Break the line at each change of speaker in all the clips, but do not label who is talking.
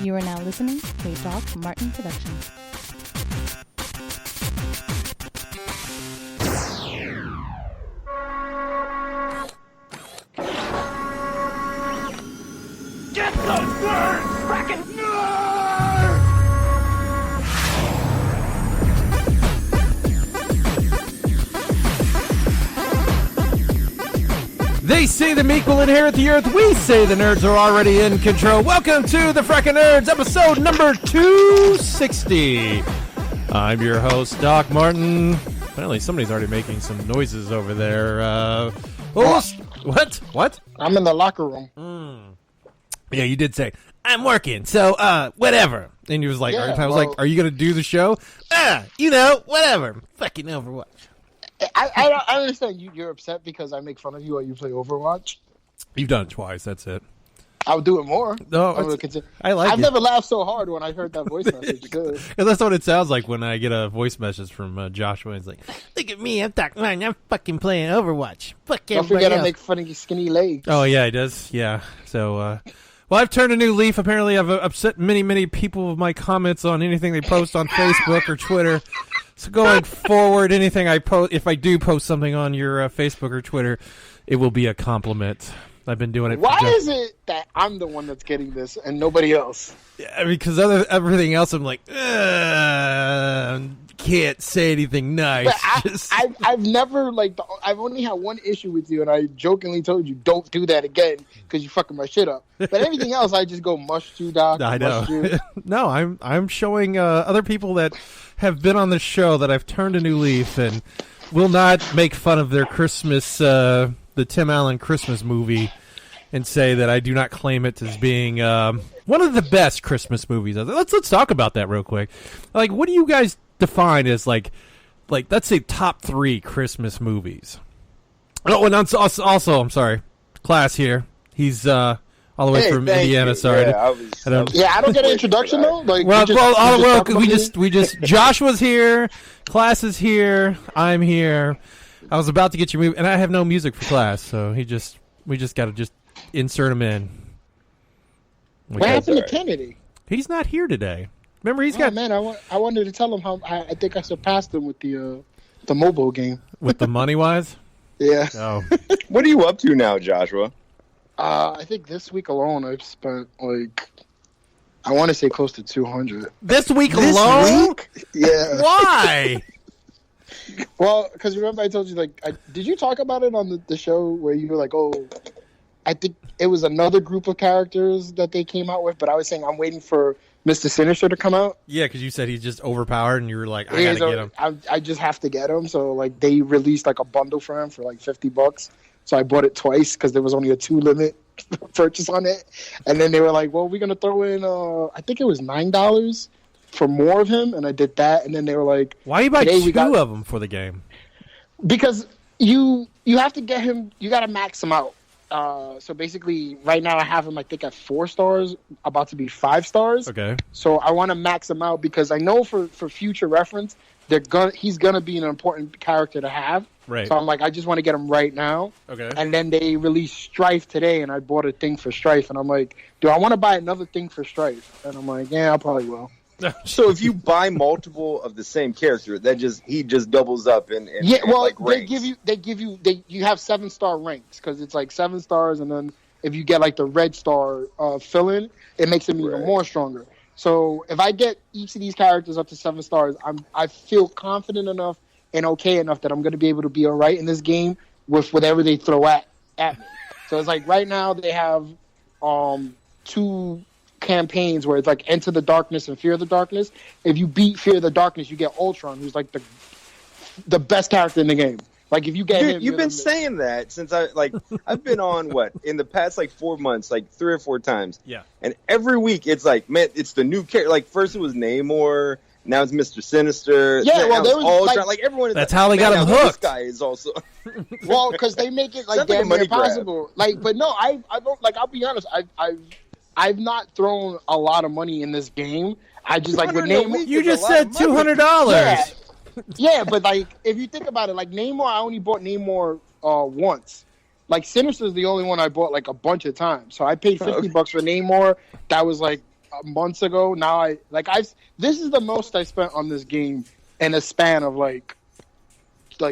You are now listening to a Doc Martin production.
Get those words! Frackin'
They say the meek will inherit the earth. We say the nerds are already in control. Welcome to the Frackin' Nerds, episode number 260. I'm your host, Doc Martin. Apparently, somebody's already making some noises over there. What?
I'm in the locker room.
Yeah, you did say, I'm working, so, whatever. And he was like,
Yeah,
I was like, are you going to do the show? Whatever. Fucking Overwatch.
I understand you're upset because I make fun of you while you play Overwatch.
You've done it twice, that's it.
I'll do it more.
No, I like
I've
it.
never laughed so hard when I heard that voice message. Good.
And that's what it sounds like when I get a voice message from Joshua. He's like, look at me, I'm fucking playing Overwatch. Fuck
Don't
everybody
forget I
else."
make fun of your skinny legs.
Oh, yeah, he does. Yeah. So, well, I've turned a new leaf. Apparently, I've upset many people with my comments on anything they post on Facebook or Twitter. So going forward, anything I post, if I do post something on your Facebook or Twitter, it will be a compliment. I've been doing it.
Why is it that I'm the one that's getting this and nobody else?
Yeah, because everything else, I'm like, can't say anything nice.
But I've never, I've only had one issue with you, and I jokingly told you, don't do that again, because you fucking my shit up. But everything else, I just go, mush you, Doc.
I know. No, I'm showing other people that have been on the show that I've turned a new leaf and will not make fun of their Christmas, the Tim Allen Christmas movie, and say that I do not claim it as being one of the best Christmas movies. Let's talk about that real quick. Like, what do you guys define as like let's say top 3 Christmas movies? Oh, and also, I'm sorry, Class here. He's all the way from Indiana.
You.
Sorry,
Yeah,
I don't get an introduction though.
We just Josh was here, Class is here, I'm here. I was about to get your movie, and I have no music for Class, so we just got to just insert him in.
What happened to Kennedy?
He's not here today. Remember, he's got.
Man, I wanted to tell him how I think I surpassed him with the mobile game.
With the money wise.
Yeah.
Oh.
What are you up to now, Joshua?
I think this week alone I've spent I want to say close to 200.
This week alone?
Yeah.
Why?
Well, because remember I told you did you talk about it on the show where you were like, oh, I think it was another group of characters that they came out with, but I was saying I'm waiting for Mr. Sinister to come out.
Yeah, because you said he's just overpowered, and you were like, I gotta get him.
I just have to get him. So they released a bundle for him for $50. So I bought it twice because there was only a 2 limit purchase on it. And then they were like, well, we're going to throw in, I think it was $9 for more of him. And I did that. And then they were like,
why you buy 2 of them for the game?
Because you have to get him, you got to max him out. So basically, right now I have him, I think, at 4 stars, about to be 5 stars.
Okay.
So I want to max him out because I know for future reference, he's gonna be an important character to have.
Right.
So I'm like, I just want to get him right now.
Okay.
And then they released Strife today, and I bought a thing for Strife, and I'm like, do I want to buy another thing for Strife? And I'm like, yeah, I probably will.
So if you buy multiple of the same character, he just doubles up and
yeah. Well,
ranks.
you have 7-star ranks because it's 7 stars, and then if you get the red star fill-in, it makes him even more stronger. So if I get each of these characters up to 7 stars, I feel confident enough and okay enough that I'm going to be able to be all right in this game with whatever they throw at me. So it's right now they have 2 campaigns where it's Enter the Darkness and Fear the Darkness. If you beat Fear the Darkness, you get Ultron, who's the best character in the game. If you get him,
you've been saying that since I've been on in the past 4 months, 3 or 4 times.
Yeah.
And every week it's man, it's the new character. First it was Namor, now it's Mr. Sinister.
Yeah, well, there was
Ultron. Everyone.
That's how they got him hooked.
This guy is also.
Well, because they make it damn near impossible. But no, I don't I'll be honest. I've not thrown a lot of money in this game. I just with Namor.
You just said $200.
Yeah, but if you think about it, Namor, I only bought Namor once. Sinister's the only one I bought a bunch of times. So I paid $50 for Namor. That was months ago. Now this is the most I spent on this game in a span of like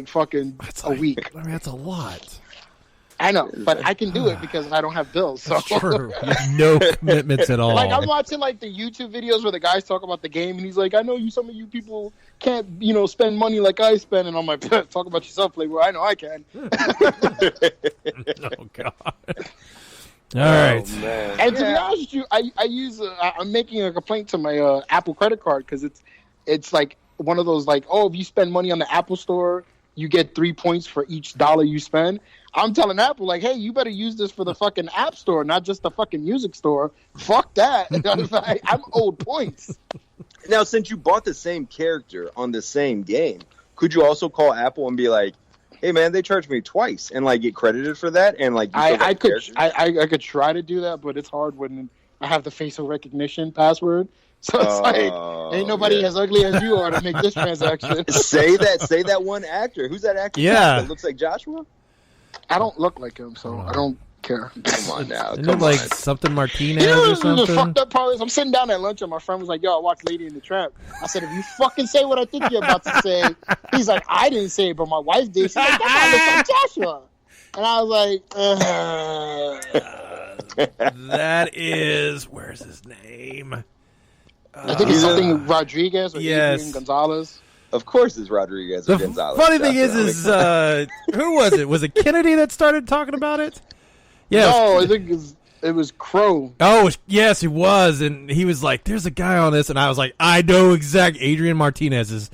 fucking
That's
a week.
I mean, that's a lot.
I know, but I can do it because I don't have bills. So
That's true. You have no commitments at all.
like I'm watching like the YouTube videos where the guys talk about the game, and he's like, "I know some of you people can't, spend money like I spend," and I'm like, "Talk about yourself, Playboy. I know I can."
Oh God. All right.
Man.
And to be honest with you, I'm making a complaint to my Apple credit card because it's like one of those like, oh, if you spend money on the Apple Store, you get 3 points for each dollar you spend. I'm telling Apple, like, hey, you better use this for the fucking App Store, not just the fucking music store. Fuck that. I'm owed points.
Now, since you bought the same character on the same game, could you also call Apple and be like, hey, man, they charged me twice and, like, get credited for that? And, like,
I could try to do that, but it's hard when I have the facial recognition password. So it's like, ain't nobody as ugly as you are to make this transaction.
Say that one actor. Who's that actor?
Yeah.
That looks like Joshua?
I don't look like him, so I don't care.
Come on now.
Isn't
Come
it like
on.
something Martinez
You know,
or
the
something?
fucked up part is I'm sitting down at lunch and my friend was like, yo, I watched Lady in the Tramp. I said, if you fucking say what I think you're about to say. He's like, I didn't say it, but my wife did. She's like, that guy looks like Joshua. And I was like,
That is, where's his name?
I think it's something Rodriguez or
Yes.
Adrian Gonzalez.
Of course it's Rodriguez
The
or Gonzalez.
funny thing
Joshua.
who was it? Was it Kennedy that started talking about it? Yeah.
No, I think it was Crow.
Oh, yes, he was. And he was like, there's a guy on this. And I was like, I know exactly. Adrian Martinez is.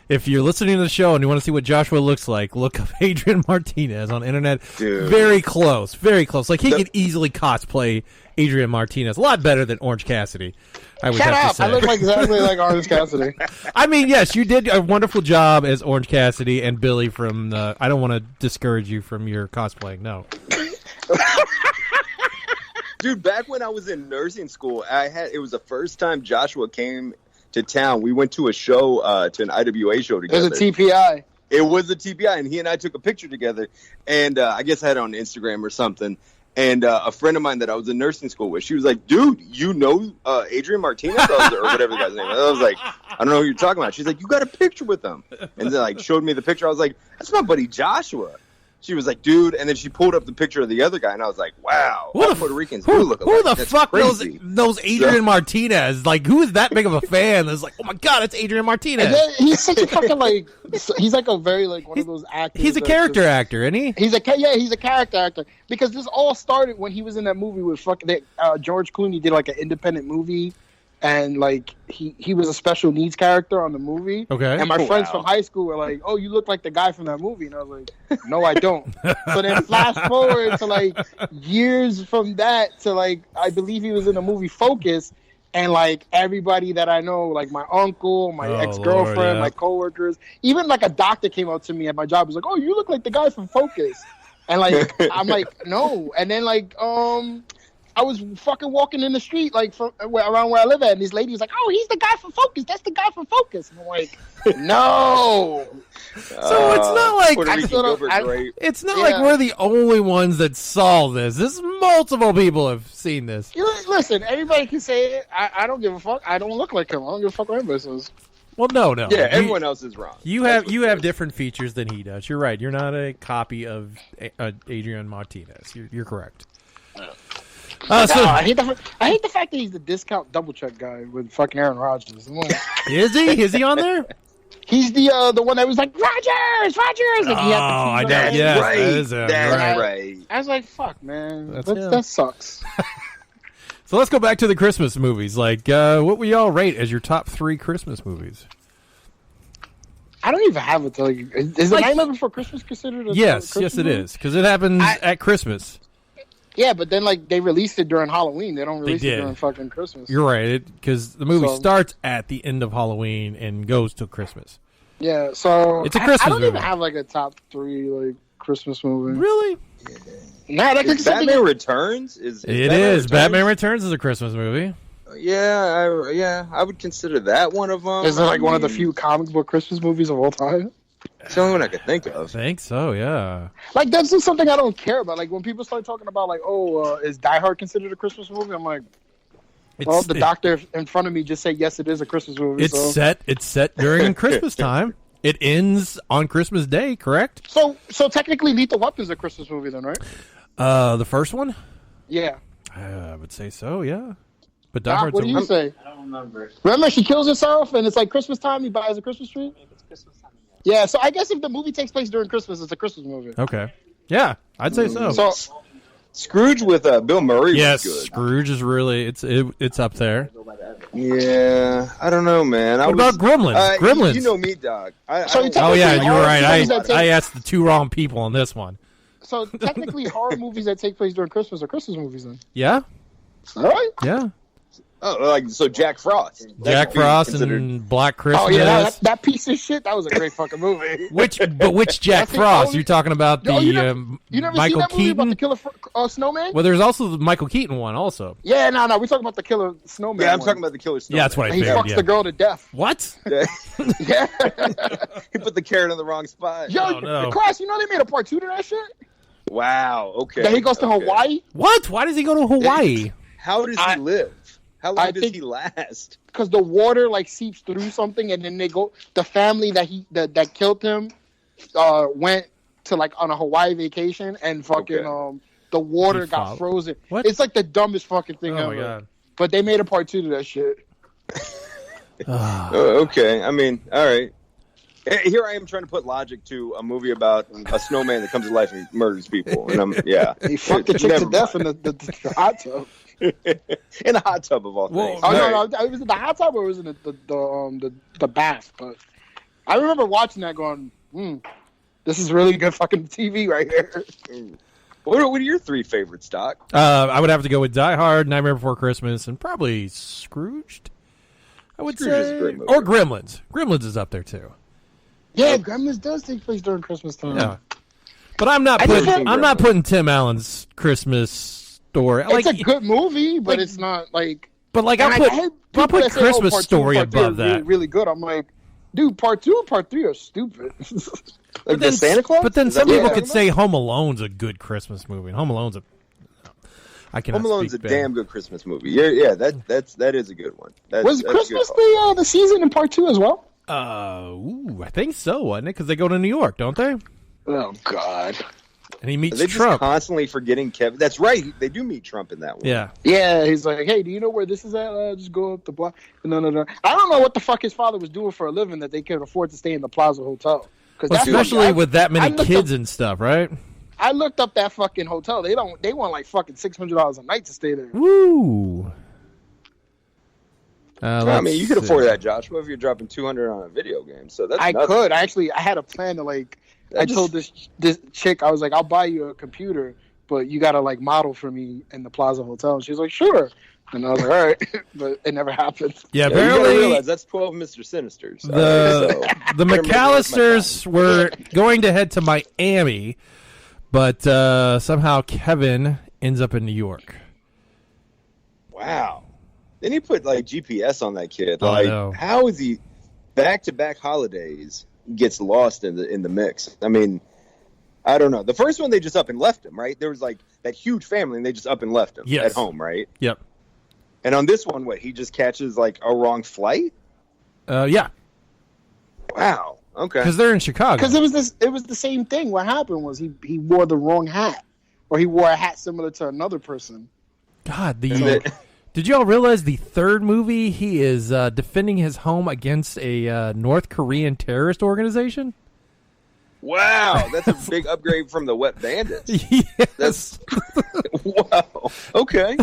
If you're listening to the show and you want to see what Joshua looks like, look up Adrian Martinez on the internet.
Dude.
Very close. Very close. Like, he could easily cosplay Adrian Martinez. A lot better than Orange Cassidy, I would
Shut
have to
up.
say.
I look like exactly like Orange Cassidy.
I mean, yes, you did a wonderful job as Orange Cassidy and Billy from the... I don't want to discourage you from your cosplaying, no.
Dude, back when I was in nursing school, it was the first time Joshua came to town. We went to a show, to an IWA show together.
There's a TPI.
It was a TPI, and he and I took a picture together, and I guess I had it on Instagram or something. And a friend of mine that I was in nursing school with, she was like, dude, you know Adrian Martinez? Or whatever the guy's name is. I was like, I don't know who you're talking about. She's like, you got a picture with him. And then like showed me the picture. I was like, that's my buddy Joshua. She was like, dude, and then she pulled up the picture of the other guy, and I was like, wow, all Puerto Ricans do look alike.
Who the
That's
fuck
crazy.
knows Adrian Martinez? Like, who is that big of a fan that's like, oh my God, it's Adrian Martinez?
And then he's such a fucking like, he's like a very like one of those actors.
He's a
that's
character
just-
actor, isn't he?
He's a character actor because this all started when he was in that movie with fucking George Clooney did like an independent movie, and like he was a special needs character on the movie.
Okay.
And my
Oh,
friends
wow.
from high school were like, "Oh, you look like the guy from that movie," and I was like, "No, I don't." So then flash forward to like years from that to like I believe he was in the movie Focus. And like everybody that I know, like my uncle, my
Oh,
ex-girlfriend,
Lord, yeah.
my coworkers, even like a doctor came up to me at my job. Was like, "Oh, you look like the guy from Focus," and like I'm like, "No." And then like I was fucking walking in the street like from around where I live at, and this lady was like, "Oh, he's the guy from Focus. That's the guy from Focus." And I'm like, "No."
So it's not like-
Puerto
I
Rican
still don't-
Gilbert
I-
Grape.
It's not
Yeah.
like we're the only ones that saw this. Multiple people have seen this.
You know, listen, everybody can say it. I don't give a fuck. I don't look like him. I don't give a fuck what anybody says.
Well, no.
Yeah, everyone else is wrong.
You
That's
have
what
you
it
have
is.
different features than he does. You're right. You're not a copy of Adrian Martinez. You're correct. So
I hate the fact that he's the discount double check guy with fucking Aaron Rodgers. I'm like,
is he? Is he on there?
he's the one that was like Rodgers, and he had the
I
keys
know.
on his
Yeah,
hand.
Right,
that is him.
that's
Right.
right.
I was like, fuck, man,
That's him.
that sucks.
So let's go back to the Christmas movies. Like, what would y'all rate as your top 3 Christmas movies?
I don't even have it. To, like, is the
Like-
Nightmare Before Christmas considered a
Yes,
Christmas
yes, it
movie?
is because it happens
I-
at Christmas.
Yeah, but then like they released it during Halloween. They don't release it
did.
during fucking Christmas.
You're right, because the movie
So-
starts at the end of Halloween and goes till Christmas.
Yeah, so
It's a
I
Christmas
don't even
movie.
have like a top 3 like Christmas movie.
Really?
Nah, that could
Is Batman Returns?
It is. Batman Returns is a Christmas movie.
Yeah, I would consider that one of them.
Is it like one of the few comic book Christmas movies of all time?
It's the only one I could think
I
of.
think so, yeah.
Like that's just something I don't care about. Like when people start talking about like, oh, is Die Hard considered a Christmas movie? I'm like, Well, the doctor in front of me just said yes, it is a Christmas movie.
It's set during Christmas time. It ends on Christmas Day, correct?
So technically, Lethal Weapon's a Christmas movie, then, right?
The first one?
Yeah.
I would say so, yeah. But Die
Doc,
Hard's
what do you say?
I don't remember.
Remember, she kills herself, and it's like Christmas time. He buys a Christmas tree.
It's Christmas time.
Yeah. So I guess if the movie takes place during Christmas, it's a Christmas movie.
Okay. Yeah, I'd say so.
So
Scrooge with Bill Murray
yes,
was good.
Scrooge is really it's up there.
Yeah, I don't know, man.
What about Gremlins? Gremlins.
You know me, Doc.
So you
Oh yeah, you're right.
movies that take-
I asked the two wrong people on this one.
So technically, horror movies that take place during Christmas are Christmas movies, then.
Yeah,
All right.
yeah.
so Jack Frost.
Jack Frost and Black Christmas.
Oh yeah, that piece of shit. That was a great fucking movie.
Which Jack
That's the
Frost?
only-
You're talking about the
No, you never
Michael
seen that movie about
Keaton?
the killer snowman?
Well, there's also the Michael Keaton one also.
Yeah, no, we're talking about the killer snowman.
Yeah, I'm
one.
talking about the Killer Snowman.
Yeah, that's what I
And he
figured.
fucks
Yeah.
the girl to death.
What?
Yeah.
Yeah.
He put the carrot in the wrong spot.
Yo,
Oh, no.
Crash, you know they made a part 2 to that shit?
Wow. Okay.
That he goes to
okay.
Hawaii?
What? Why does he go to Hawaii?
How does he live? How long does he last?
Because the water like seeps through something, and then they go. The family that killed him went to like on a Hawaii vacation, and fucking
Okay.
the water
He
got
followed-
frozen.
What?
It's like the dumbest fucking thing
Oh
ever.
my god.
But they made a part 2 to that shit.
Okay. I mean, all right. Here I am trying to put logic to a movie about a snowman that comes to life and murders people, and
He fucked the chick to
Never
death
mind.
in the hot tub.
in a hot tub of all
Whoa.
things.
Oh
Right.
no, it was in the hot tub or was it the bath? But I remember watching that, going, "This is really good fucking TV right here."
What are your 3 favorites, Doc?
I would have to go with Die Hard, Nightmare Before Christmas, and probably Scrooged. I would
Scrooge is a
say,
great movie.
or Gremlins. Gremlins is up there too.
Yeah, Gremlins does take place during Christmas time.
Yeah, but I'm not
I just
putting
have-
putting Tim Allen's Christmas story.
It's a good movie, but
like-
it's not like.
but like
and
I
I
put
hate
I'll
people
put
that say,
Christmas
part 2
story
and part 3 are
above that.
really, really good. I'm like, dude, part 2 and part 3 are stupid.
Like the Santa Claus?
But then
Is that
some
what
people
you're
could
talking
say Home Alone's a good Christmas movie. And Home Alone's I cannot
Home Alone's a
speak bad.
damn good Christmas movie. Yeah, that is a good one.
Was
that's
Christmas
good.
the season in part 2 as well?
I think so, wasn't it? Because they go to New York, don't they?
Oh God.
And he meets
They're just
Trump.
constantly forgetting Kevin. That's right. They do meet Trump in that one.
Yeah.
Yeah, he's like, hey, do you know where this is at? Just go up the block. No. I don't know what the fuck his father was doing for a living that they could afford to stay in the Plaza Hotel. Because
Especially with that many
I looked
kids
up-
and stuff, right?
I looked up that fucking hotel. They want like fucking $600 a night to stay there.
Woo.
I mean, you could afford that, Joshua, if you're dropping $200 on a video game. So that's
I
nothing.
could I had a plan to like. I told this chick, I was like, I'll buy you a computer, but you gotta like model for me in the Plaza Hotel. And she was like, sure. And I was like, all right, but it never happened.
Yeah,
Yeah, you gotta
apparently
realize that's 12 Mr. Sinisters.
the
So,
the
better make
McAllisters were going to head to Miami, but somehow Kevin ends up in New York.
wow. Then he put like GPS on that kid.
Oh, I
Like,
know.
how is he back-to-back holidays gets lost in the mix? I mean, I don't know. The first one they just up and left him, right? There was like that huge family, and they just up and left him
Yes.
at home, right?
Yep.
And on this one, what, he just catches like a wrong flight?
Yeah,
Wow. Okay.
because they're in Chicago.
Because it was the same thing. What happened was he wore the wrong hat, or he wore a hat similar to another person.
God,
And then-
did y'all realize the third movie he is defending his home against a North Korean terrorist organization?
wow, that's a big upgrade from the Wet Bandits.
Yes.
That's wow. Okay.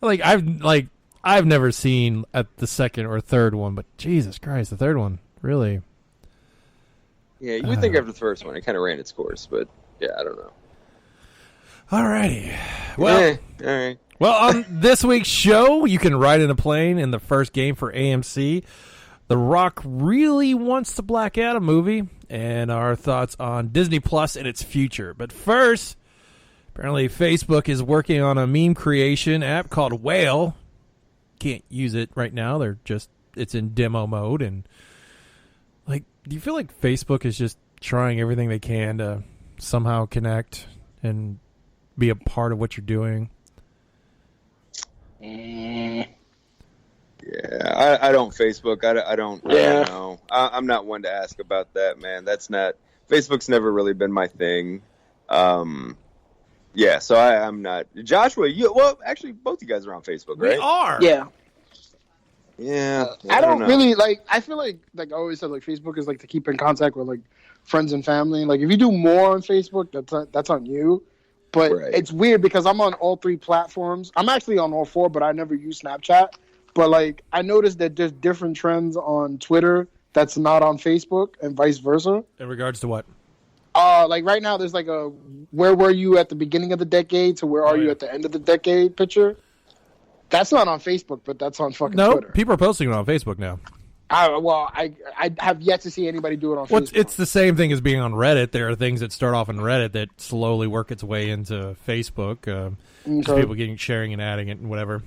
I've never seen at the second or third one, but Jesus Christ, the third one really.
Yeah, you would think after the first one, it kind of ran its course, but yeah, I don't know.
Alrighty. Well,
all right.
on this week's show, you can ride in a plane in the first game for AMC. The Rock really wants the Black Adam movie, and our thoughts on Disney Plus and its future. But first, apparently Facebook is working on a meme creation app called Whale. Can't use it right now. It's in demo mode, and do you feel like Facebook is just trying everything they can to somehow connect and be a part of what you're doing?
Yeah, I don't Facebook. I don't know. I'm not one to ask about that, man. That's not Facebook's never really been my thing. Yeah, so I'm not. Joshua, well, actually, both you guys are on Facebook, right?
We are.
Yeah.
Yeah.
I don't
know.
really I feel like I always said, like, Facebook is like to keep in contact with like friends and family. Like, if you do more on Facebook, that's on you. But It's weird because I'm on all 3 platforms. I'm actually on all 4, but I never use Snapchat. But like, I noticed that there's different trends on Twitter that's not on Facebook, and vice versa.
In regards to what?
Like right now, there's like a where were you at the beginning of the decade to where are you at the end of the decade picture. That's not on Facebook, but that's on fucking Twitter.
People are posting it on Facebook now.
I have yet to see anybody do it on Facebook.
It's the same thing as being on Reddit. There are things that start off on Reddit that slowly work its way into Facebook. Just people sharing and adding it and whatever.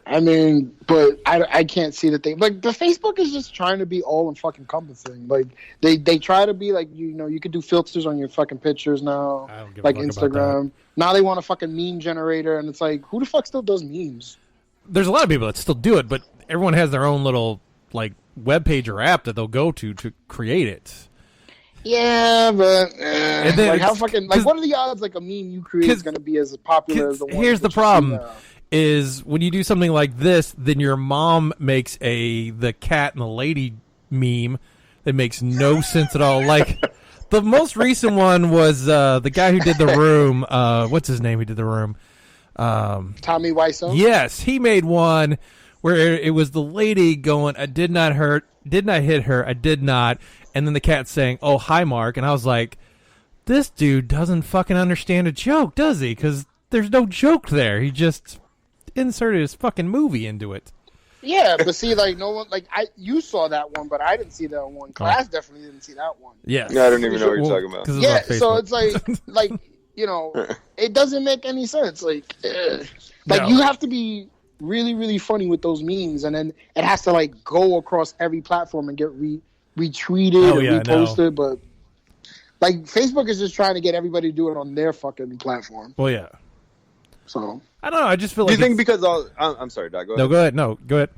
I mean, but I can't see that like the Facebook is just trying to be all fucking encompassing. Like they try to be like, you could do filters on your fucking pictures now,
I don't give
like
a fuck
Instagram.
about that.
Now they want a fucking meme generator, and it's like, who the fuck still does memes?
There's a lot of people that still do it, but everyone has their own little like web page or app that they'll go to create it.
Yeah, but
And then
like how
it's-
fucking like what are the odds like a meme you create is going to be as popular as the one?
Here's the
that you see
problem.
now?
Is when you do something like this, then your mom makes the cat and the lady meme that makes no sense at all. Like the most recent one was the guy who did The Room. What's his name? Who did The Room?
Tommy Wiseau.
Yes, he made one where it was the lady going, "I did not hit her, I did not," and then the cat saying, "Oh, hi, Mark," and I was like, "This dude doesn't fucking understand a joke, does he? Because there's no joke there. He just inserted his fucking movie into it."
Yeah, but see, like no one, like you saw that one, but I didn't see that one. Class definitely didn't see that one.
Yes.
No, I don't even know what you're talking about.
'Cause it's
Yeah,
on
so
Facebook.
it's like it doesn't make any sense. Like
No.
you have to be really, really funny with those memes, and then it has to like go across every platform and get retweeted
Oh,
and
yeah, I know.
reposted. But like Facebook is just trying to get everybody to do it on their fucking platform.
Well, yeah.
So
I don't know. I just feel
Do
like
you think because all? I'm sorry, Doc. Go ahead.
No, go ahead. No, go ahead.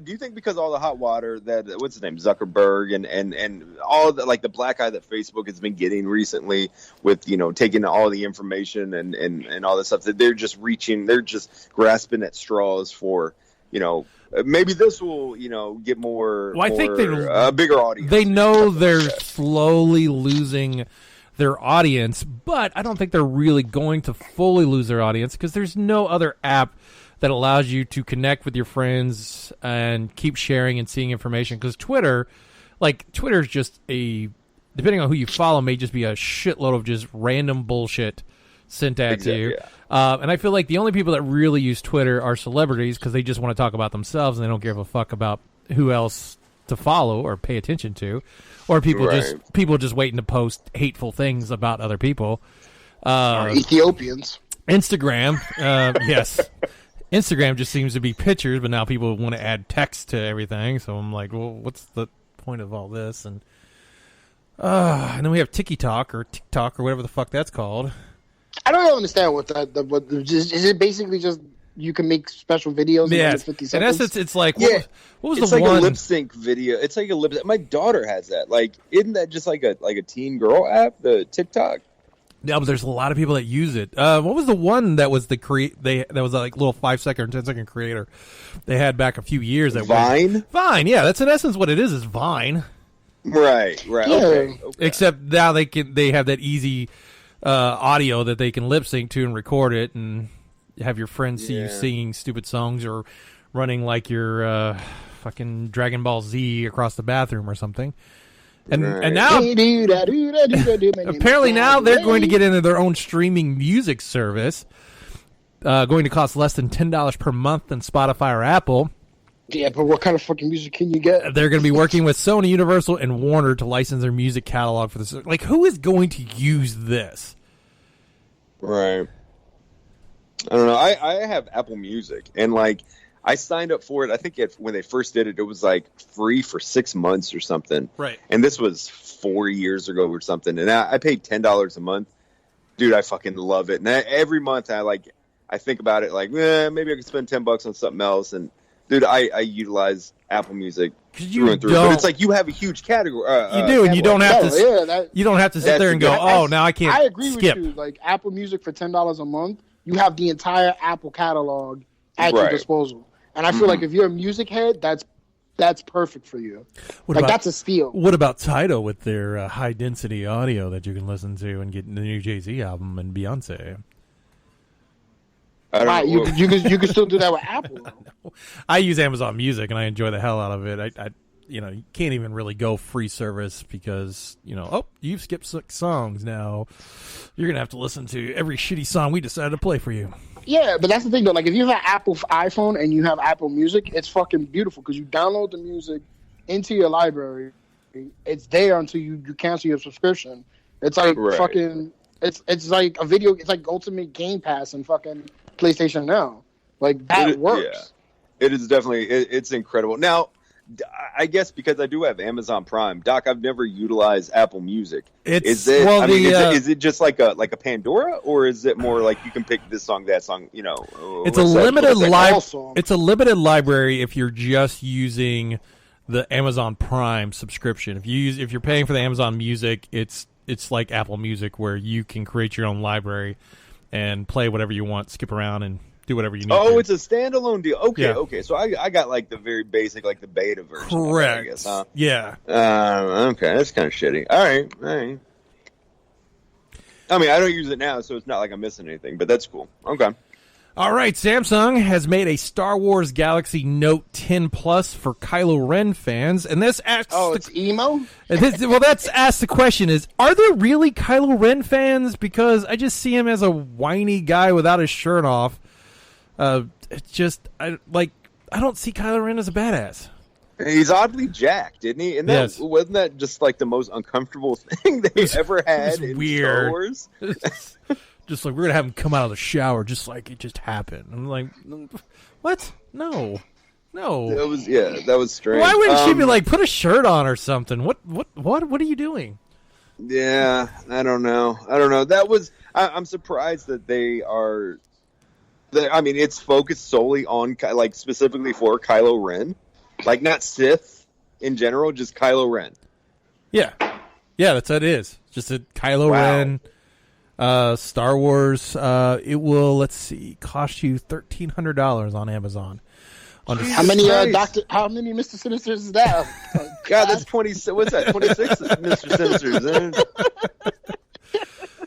Do you think because all the hot water that what's his name Zuckerberg and all the like the black eye that Facebook has been getting recently with taking all the information and all this stuff that they're just grasping at straws for maybe this will get more.
Well, I think they're
a bigger audience.
They know they're slowly losing their audience, but I don't think they're really going to fully lose their audience because there's no other app that allows you to connect with your friends and keep sharing and seeing information. Because Twitter's just depending on who you follow, may just be a shitload of just random bullshit sent at you.
Yeah.
And I feel like the only people that really use Twitter are celebrities because they just want to talk about themselves and they don't give a fuck about who else to follow or pay attention to, or people just waiting to post hateful things about other people.
Ethiopians.
Instagram, yes. Instagram just seems to be pictures, but now people want to add text to everything. So I'm like, well, what's the point of all this? And then we have TikTok or whatever the fuck that's called.
I don't understand what is it basically just you can make special videos in under 50
in
seconds?
essence, it's like
Yeah.
what was
It's
the
like
one?
a lip sync video. It's like a lip. My daughter has that. Like, isn't that just like a teen girl app? The TikTok.
Yeah, but there's a lot of people that use it. What was the one that was that was like little 5-second or 10-second creator they had back a few years? That
Vine.
Vine, yeah, that's in essence what it is Vine.
Right.
Yeah.
Okay.
Except now they have that easy audio that they can lip sync to and record it and have your friends see you singing stupid songs or running like your fucking Dragon Ball Z across the bathroom or something. And now apparently now they're going to get into their own streaming music service, going to cost less than $10 per month than Spotify or Apple.
Yeah, but what kind of fucking music can you get?
They're going to be working with Sony, Universal, and Warner to license their music catalog for this. Like, who is going to use this?
Right. I don't know. I have Apple Music, and like I signed up for it. I think when they first did it, it was like free for 6 months or something.
Right.
And this was 4 years ago or something. And I paid $10 a month. Dude, I fucking love it. And every month I I think about it like, maybe I could spend $10 on something else. And dude, I utilize Apple Music through and through. But it's like you have a huge category.
You do, and you don't have to. You don't have to sit there and go, now I can't.
I agree
skip.
with you. Like Apple Music for $10 a month, you have the entire Apple catalog at your disposal. And I feel like if you're a music head, that's perfect for you. That's a steal.
What about Tidal with their high density audio that you can listen to and get the new Jay-Z album and Beyonce?
Right, you can still do that with Apple.
I use Amazon Music and I enjoy the hell out of it. I you can't even really go free service because you've skipped 6 songs now. You're gonna have to listen to every shitty song we decided to play for you. Yeah,
but that's the thing though. Like if you have an Apple iPhone and you have Apple Music, it's fucking beautiful because you download the music into your library. It's there until you cancel your subscription. It's like fucking. It's like a video. It's like Ultimate Game Pass and fucking PlayStation Now. Like that works.
Yeah. It is definitely. It's incredible. Now, I guess because I do have Amazon Prime, Doc, I've never utilized Apple Music. Is it just like a Pandora, or is it more like you can pick this song, that song?
It's a limited library. It's a limited library if you're just using the Amazon Prime subscription. If you're paying for the Amazon Music, it's like Apple Music where you can create your own library and play whatever you want, skip around and do whatever you need.
Oh, it's a standalone deal. Okay. So I got like the very basic, like the beta version.
Correct.
I guess, huh?
Yeah.
Okay, that's kind of shitty. All right. I mean, I don't use it now, so it's not like I'm missing anything, but that's cool. Okay.
All right, Samsung has made a Star Wars Galaxy Note 10 Plus for Kylo Ren fans, and this asks...
Oh, it's emo?
That's asked the question is, are there really Kylo Ren fans? Because I just see him as a whiny guy without his shirt off. I don't see Kylo Ren as a badass.
He's oddly jacked, isn't he? And wasn't that just like the most uncomfortable thing they ever had in Star Wars?
Just like, we're going to have him come out of the shower just like it just happened. I'm like, what? No.
That was strange.
Why wouldn't she be like, put a shirt on or something? What are you doing?
Yeah, I don't know. That was, I'm surprised that they are, I mean, it's focused solely on, like, specifically for Kylo Ren. Like, not Sith in general, just Kylo Ren.
Yeah, that's what it is. Just a Kylo Ren. Star Wars. It will, cost you $1,300 on Amazon.
How many Mr. Sinisters is that?
God, that's 20. What's that? 26 Mr. Sinisters.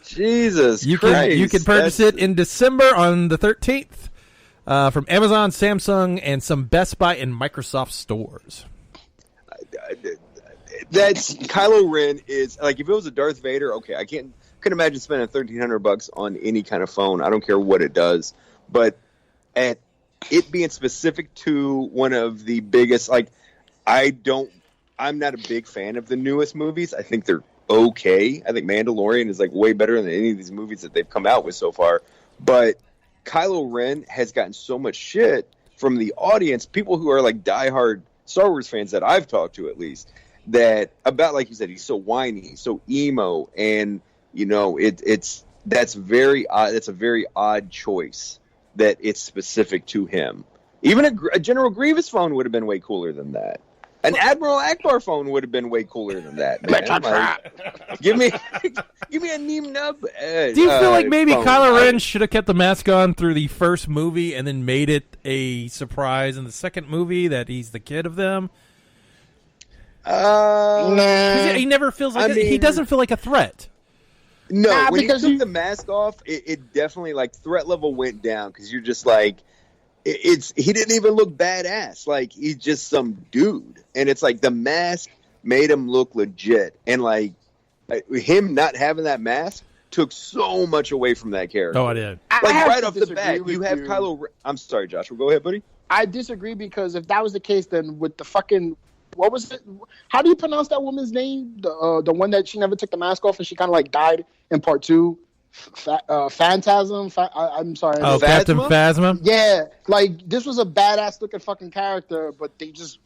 Jesus Christ!
You can purchase it in December on the 13th from Amazon, Samsung, and some Best Buy and Microsoft stores.
That's Kylo Ren is like, if it was a Darth Vader, okay, I couldn't imagine spending $1,300 on any kind of phone. I don't care what it does, but at it being specific to one of the biggest, like, I'm not a big fan of the newest movies. I think they're okay. I think Mandalorian is like way better than any of these movies that they've come out with so far. But Kylo Ren has gotten so much shit from the audience, people who are like diehard Star Wars fans that I've talked to, at least, that about, like you said, he's so whiny, he's so emo, and that's very odd. That's a very odd choice that it's specific to him. Even a General Grievous phone would have been way cooler than that. An Admiral Akbar phone would have been way cooler than that. Like, give me a Neem Nub.
Do you feel like maybe Kylo Ren should have kept the mask on through the first movie and then made it a surprise in the second movie that he's the kid of them? He never feels like he doesn't feel like a threat.
No, when he took the mask off, it definitely, like, threat level went down because you're just like, he didn't even look badass. Like, he's just some dude, and it's like the mask made him look legit, and like him not having that mask took so much away from that character.
Oh, I did.
Like right off the bat, you have Kylo. I'm sorry, Joshua. Go ahead, buddy.
I disagree because if that was the case, then with the fucking. What was it? How do you pronounce that woman's name? The one that she never took the mask off and she kind of like died in part 2. Phantasm. I'm sorry.
Oh, Captain Phasma.
Yeah, like this was a badass looking fucking character, but they just,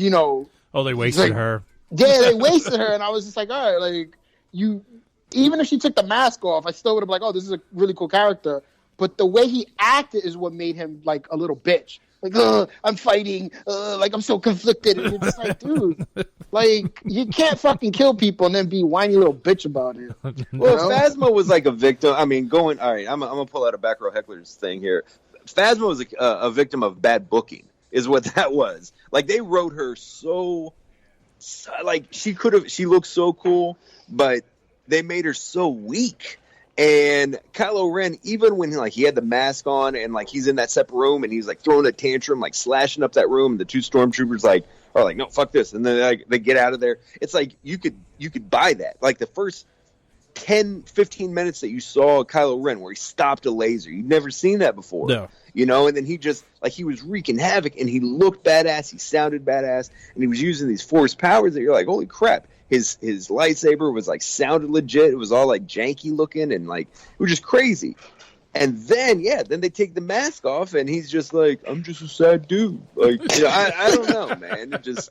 Oh,
they wasted her.
Yeah, they wasted her, and I was just like, all right, like you. Even if she took the mask off, I still would have been like, oh, this is a really cool character. but the way he acted is what made him like a little bitch. Like, I'm fighting, like I'm so conflicted. And you're just like, dude, like you can't fucking kill people and then be whiny little bitch about it.
Well, Phasma was like a victim. I mean, all right, I'm gonna pull out a back row heckler's thing here. Phasma was a victim of bad booking, is what that was. Like they wrote her so like she looked so cool, but they made her so weak. And Kylo Ren, even when he had the mask on and like he's in that separate room and he's like throwing a tantrum, like slashing up that room, and the two stormtroopers are like, no, fuck this, and then they get out of there. It's like you could buy that. Like the first 10-15 minutes that you saw Kylo Ren where he stopped a laser, you'd never seen that before.
No.
And then he just like he was wreaking havoc, and he looked badass, he sounded badass, and he was using these force powers that you're like, holy crap. His lightsaber was like sounded legit. It was all like janky looking and like it was just crazy. And then then they take the mask off and he's just like, I'm just a sad dude. Like I don't know, man. It just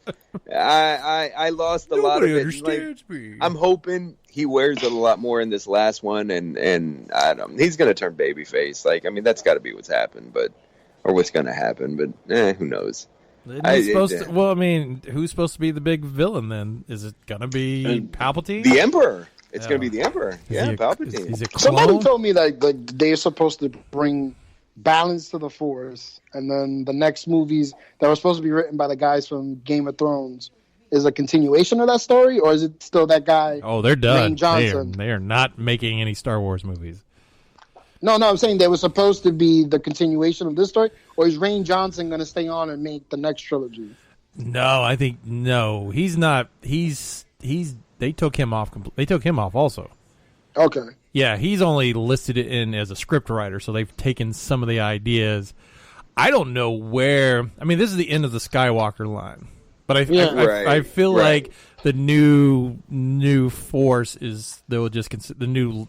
I lost a lot of it.
Understands me.
I'm hoping he wears it a lot more in this last one, and I don't. He's gonna turn babyface. Like I mean, that's got to be what's happened, or what's gonna happen. But who knows?
Well, I mean, who's supposed to be the big villain then? Is it gonna be Palpatine?
The Emperor. It's gonna be the Emperor. Palpatine.
Is it
Somebody told me that they're supposed to bring balance to the Force, and then the next movies that were supposed to be written by the guys from Game of Thrones is a continuation of that story, or is it still that guy?
Oh, they're done.
Rian Johnson?
They are not making any Star Wars movies.
No, I'm saying they were supposed to be the continuation of this story, or is Rian Johnson going to stay on and make the next trilogy?
No, I think no. He's not. He's. They took him off. They took him off also.
Okay.
Yeah, he's only listed it in as a script writer, so they've taken some of the ideas. I don't know where. I mean, this is the end of the Skywalker line, but I feel like the new Force is they'll just the new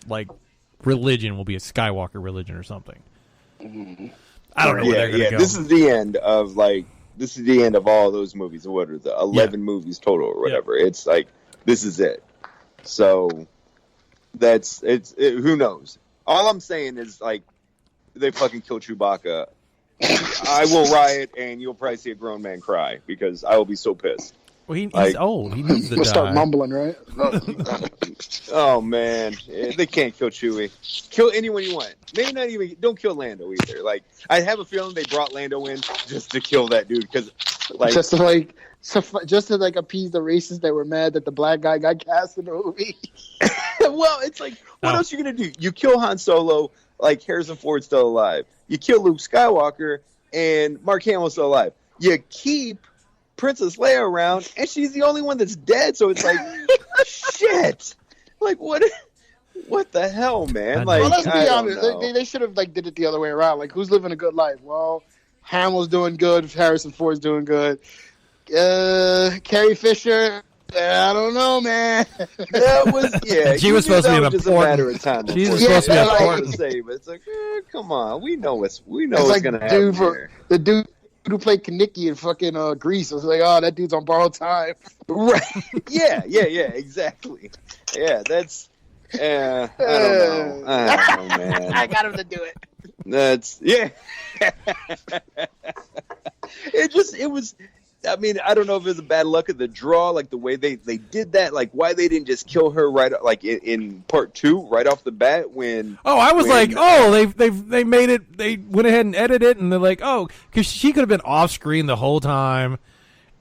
like religion will be a Skywalker religion or something. I don't know where they're gonna go.
This is the end of all those movies. What are the 11 movies total or whatever? Yeah. It's like this is it. So that's who knows? All I'm saying is like they fucking kill Chewbacca. I will riot, and you'll probably see a grown man cry because I will be so pissed.
Well, he's old. He needs to die.
Start mumbling, right?
Oh man, they can't kill Chewie. Kill anyone you want. Maybe not even. Don't kill Lando either. Like I have a feeling they brought Lando in just to kill that dude because, like, just to appease the racists that were mad that the black guy got cast in the movie. Well, it's like, what else are you gonna do? You kill Han Solo, like Harrison Ford's still alive. You kill Luke Skywalker, and Mark Hamill's still alive. You keep Princess Leia around, and she's the only one that's dead. So it's like, shit. Like what the hell, man? Like,
well, let's be honest. They should have did it the other way around. Like, who's living a good life? Well, Hamill's doing good. Harrison Ford's doing good. Carrie Fisher. I don't know, man.
That was
She was supposed to be an
important. Just a matter of time.
She was supposed to be
important to say, but it's like, come on, we know what's gonna happen here.
The dude who played Kaneki in fucking Grease was like, oh, that dude's on borrowed time.
Right? Yeah, exactly. Yeah, that's. I don't know, man.
I got him to do it.
That's It was. I mean, I don't know if it was a bad luck of the draw, like the way they did that, like why they didn't just kill her right, like in part 2, right off the bat when.
Oh, I was like, they made it. They went ahead and edited it, and they're like, oh, because she could have been off screen the whole time,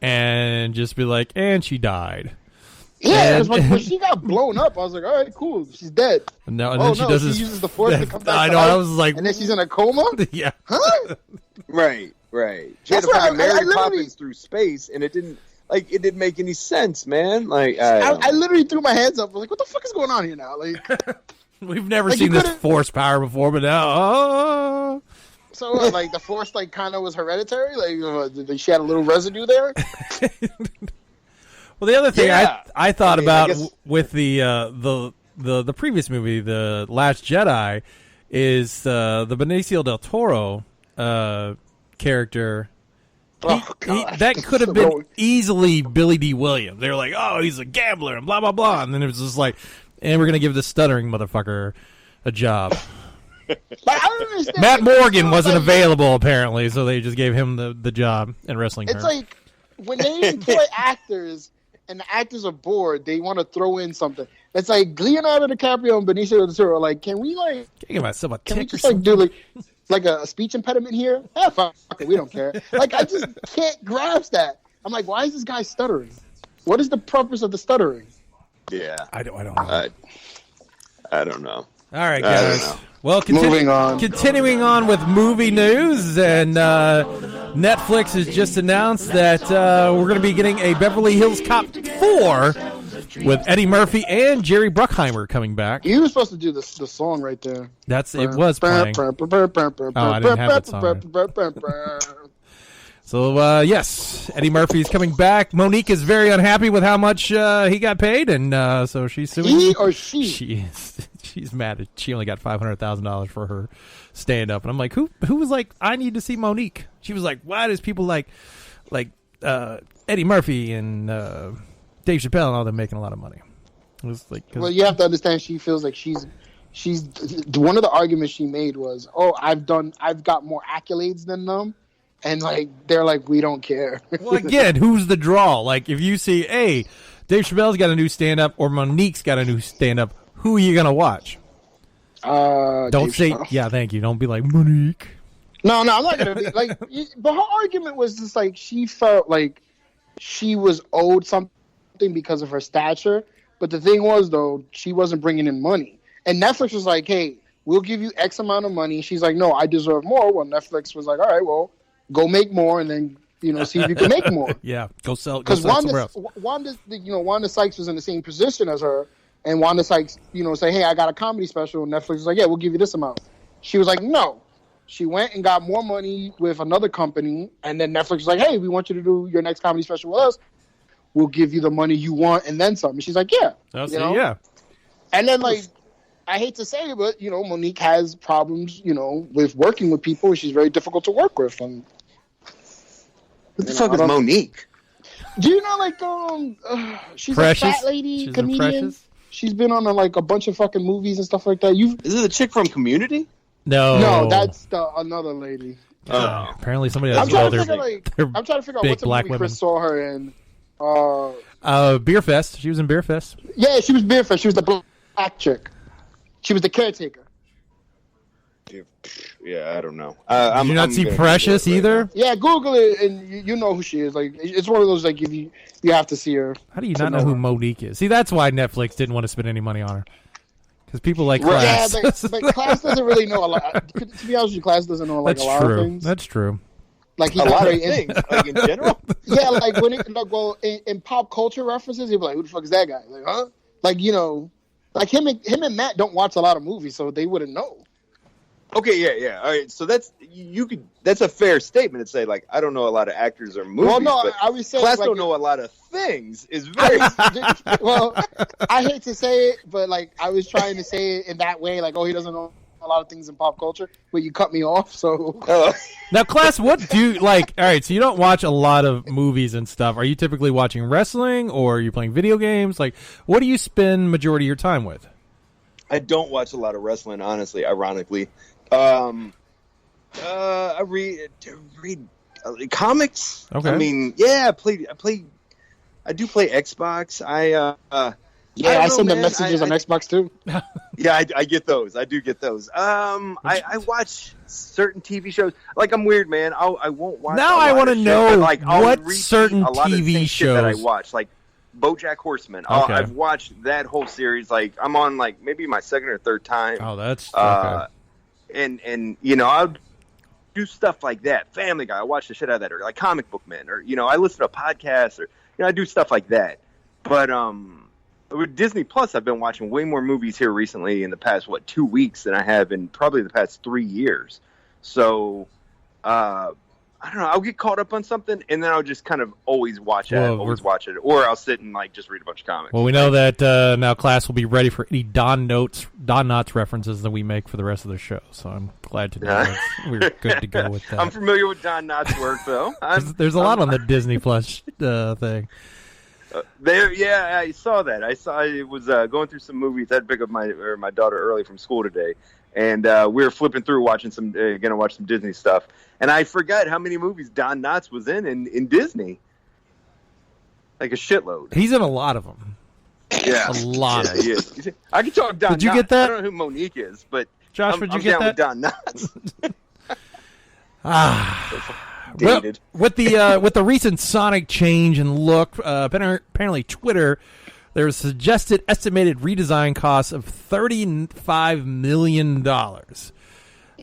and just be like, and she died.
Yeah, when she got blown up, I was like, all right, cool, she's dead.
No, and then she uses
the Force to come back.
I know. I was like,
and then she's in a coma.
Yeah.
Huh?
Right. She had to find Mary Poppins through space, and it didn't make any sense, man. Like
I literally threw my hands up. I was like, what the fuck is going on here now? Like,
we've never seen this Force power before, but now,
So, like, the Force, like, kind of was hereditary? Like, she had a little residue there?
Well, the other thing I thought about with the previous movie, The Last Jedi, is the Benicio del Toro character. That could have been easily Billy D. Williams. They were like, oh, he's a gambler and blah, blah, blah. And then it was just like, and we're going to give this stuttering motherfucker a job.
Like, I don't understand.
Matt
Like,
Morgan
it's
wasn't
like-
available apparently, so they just gave him the job in wrestling.
It's
terms.
like when they employ actors and the actors are bored, they want to throw in something. It's like Leonardo DiCaprio and Benicio del Toro. Like, can we
give myself a
can we
tick or
just like
something.
do like a speech impediment here? Fuck it, we don't care. Like, I just can't grasp that. I'm like, why is this guy stuttering? What is the purpose of the stuttering?
Yeah.
I don't know.
I don't know.
All right,
I don't
guys.
know.
Well,
Moving on.
Continuing on with movie news, and Netflix has just announced that we're going to be getting a Beverly Hills Cop 4 with Eddie Murphy and Jerry Bruckheimer coming back.
You were supposed to do the song right there.
It was playing. I didn't have that song. So, yes, Eddie Murphy is coming back. Monique is very unhappy with how much he got paid, and so she's suing.
He or she?
She's mad that she only got $500,000 for her stand-up. And I'm like, who was like, I need to see Monique? She was like, why does people like Eddie Murphy and Dave Chappelle and all them making a lot of money? It was like,
Well, you have to understand. She feels like she's one of the arguments she made was, "Oh, I've got more accolades than them," and like they're like, "We don't care."
well, again, who's the draw? Like, if you see, hey, Dave Chappelle's got a new stand-up or Monique's got a new stand-up, who are you gonna watch? Don't
Dave
say,
Chappelle.
yeah, thank you. Don't be like Monique.
No, I'm not gonna be like. But her argument was just like she felt like she was owed something because of her stature. But the thing was, though, she wasn't bringing in money, and Netflix was like, "Hey, we'll give you X amount of money." She's like, "No, I deserve more." Well, Netflix was like, "All right, well, go make more, and then see if you can make more."
Yeah, go sell
Because
somewhere else.
Wanda Sykes was in the same position as her, and Wanda Sykes, say, "Hey, I got a comedy special," and Netflix was like, "Yeah, we'll give you this amount." She was like, "No." She went and got more money with another company, and then Netflix was like, "Hey, we want you to do your next comedy special with us. We'll give you the money you want and then some." And she's like, "Yeah."
Yeah.
And then, I hate to say it, but, Monique has problems, with working with people. She's very difficult to work with. And
What the fuck is Monique?
do you know, she's
Precious.
a fat lady
She's in
comedian.
Precious.
She's been on a bunch of fucking movies and stuff like that.
Is it the chick from Community?
No,
that's another lady.
apparently somebody
I'm
else.
trying,
They're
to figure out
big
what's a
black
movie
women.
Chris saw her in.
Beer Fest. She was in Beer Fest.
Yeah, she was Beerfest. She was the black chick. She was the caretaker.
Yeah, I don't know.
Did you not see Precious either?
Yeah, Google it and you know who she is. Like, it's one of those if you have to see her.
How do you not know who Monique is? See, that's why Netflix didn't want to spend any money on her. Because people like Class.
Yeah, but Class doesn't really know a lot. To be honest with you, Class doesn't know
That's
a lot
true.
of things.
That's true.
Like he's
A
not
lot of
very
things, in general.
Yeah, when in pop culture references, you'll be like, "Who the fuck is that guy?" Like, huh? Like him and Matt don't watch a lot of movies, so they wouldn't know.
Okay, yeah. All right, so that's a fair statement to say. Like, I don't know a lot of actors or movies.
Well, no,
but
I was saying
Class don't know a lot of things. Is very.
Well, I hate to say it, but I was trying to say it in that way, he doesn't know a lot of things in pop culture, but you cut me off, so.
Now, Class, what do you like? All right, so you don't watch a lot of movies and stuff. Are you typically watching wrestling, or are you playing video games? Like, what do you spend majority of your time with?
I don't watch a lot of wrestling, honestly. Ironically, I read comics.
Okay.
I mean, yeah, I do play Xbox.
I send them messages on Xbox too.
Yeah, I get those. I do get those. I watch certain TV shows. Like, I'm weird, man. I won't watch.
Now I want to know what certain
a lot of the
TV
same
shows
shit that I watch, like BoJack Horseman.
Okay.
I've watched that whole series. Like, I'm on maybe my second or third time.
Oh, that's okay.
And I'll do stuff like that. Family Guy, I watch the shit out of that, or like Comic Book Men, or I listen to podcasts, or I do stuff like that. But with Disney Plus, I've been watching way more movies here recently in the past 2 weeks than I have in probably the past 3 years. So I don't know. I'll get caught up on something, and then I'll just kind of always watch it, or I'll sit and just read a bunch of comics.
Well, we know that now Class will be ready for any Don Knotts references that we make for the rest of the show. So I'm glad to know that we're good to go with that.
I'm familiar with Don Knotts' work, though.
There's a lot on the Disney Plus thing.
There, yeah, I saw that. I was going through some movies. I had to pick up my daughter early from school today, and we were flipping through watching gonna watch some Disney stuff, and I forgot how many movies Don Knotts was in Disney. Like a shitload.
He's in a lot of them.
Yeah,
A lot of them.
he is. I can talk Don.
Did you
Knotts.
get that?
I don't know who Monique is, but
Josh,
I'm
did you get
down
that?
with Don Knotts. Dated.
Well, with the recent Sonic change and look, apparently Twitter, there's suggested estimated redesign costs of $35 million.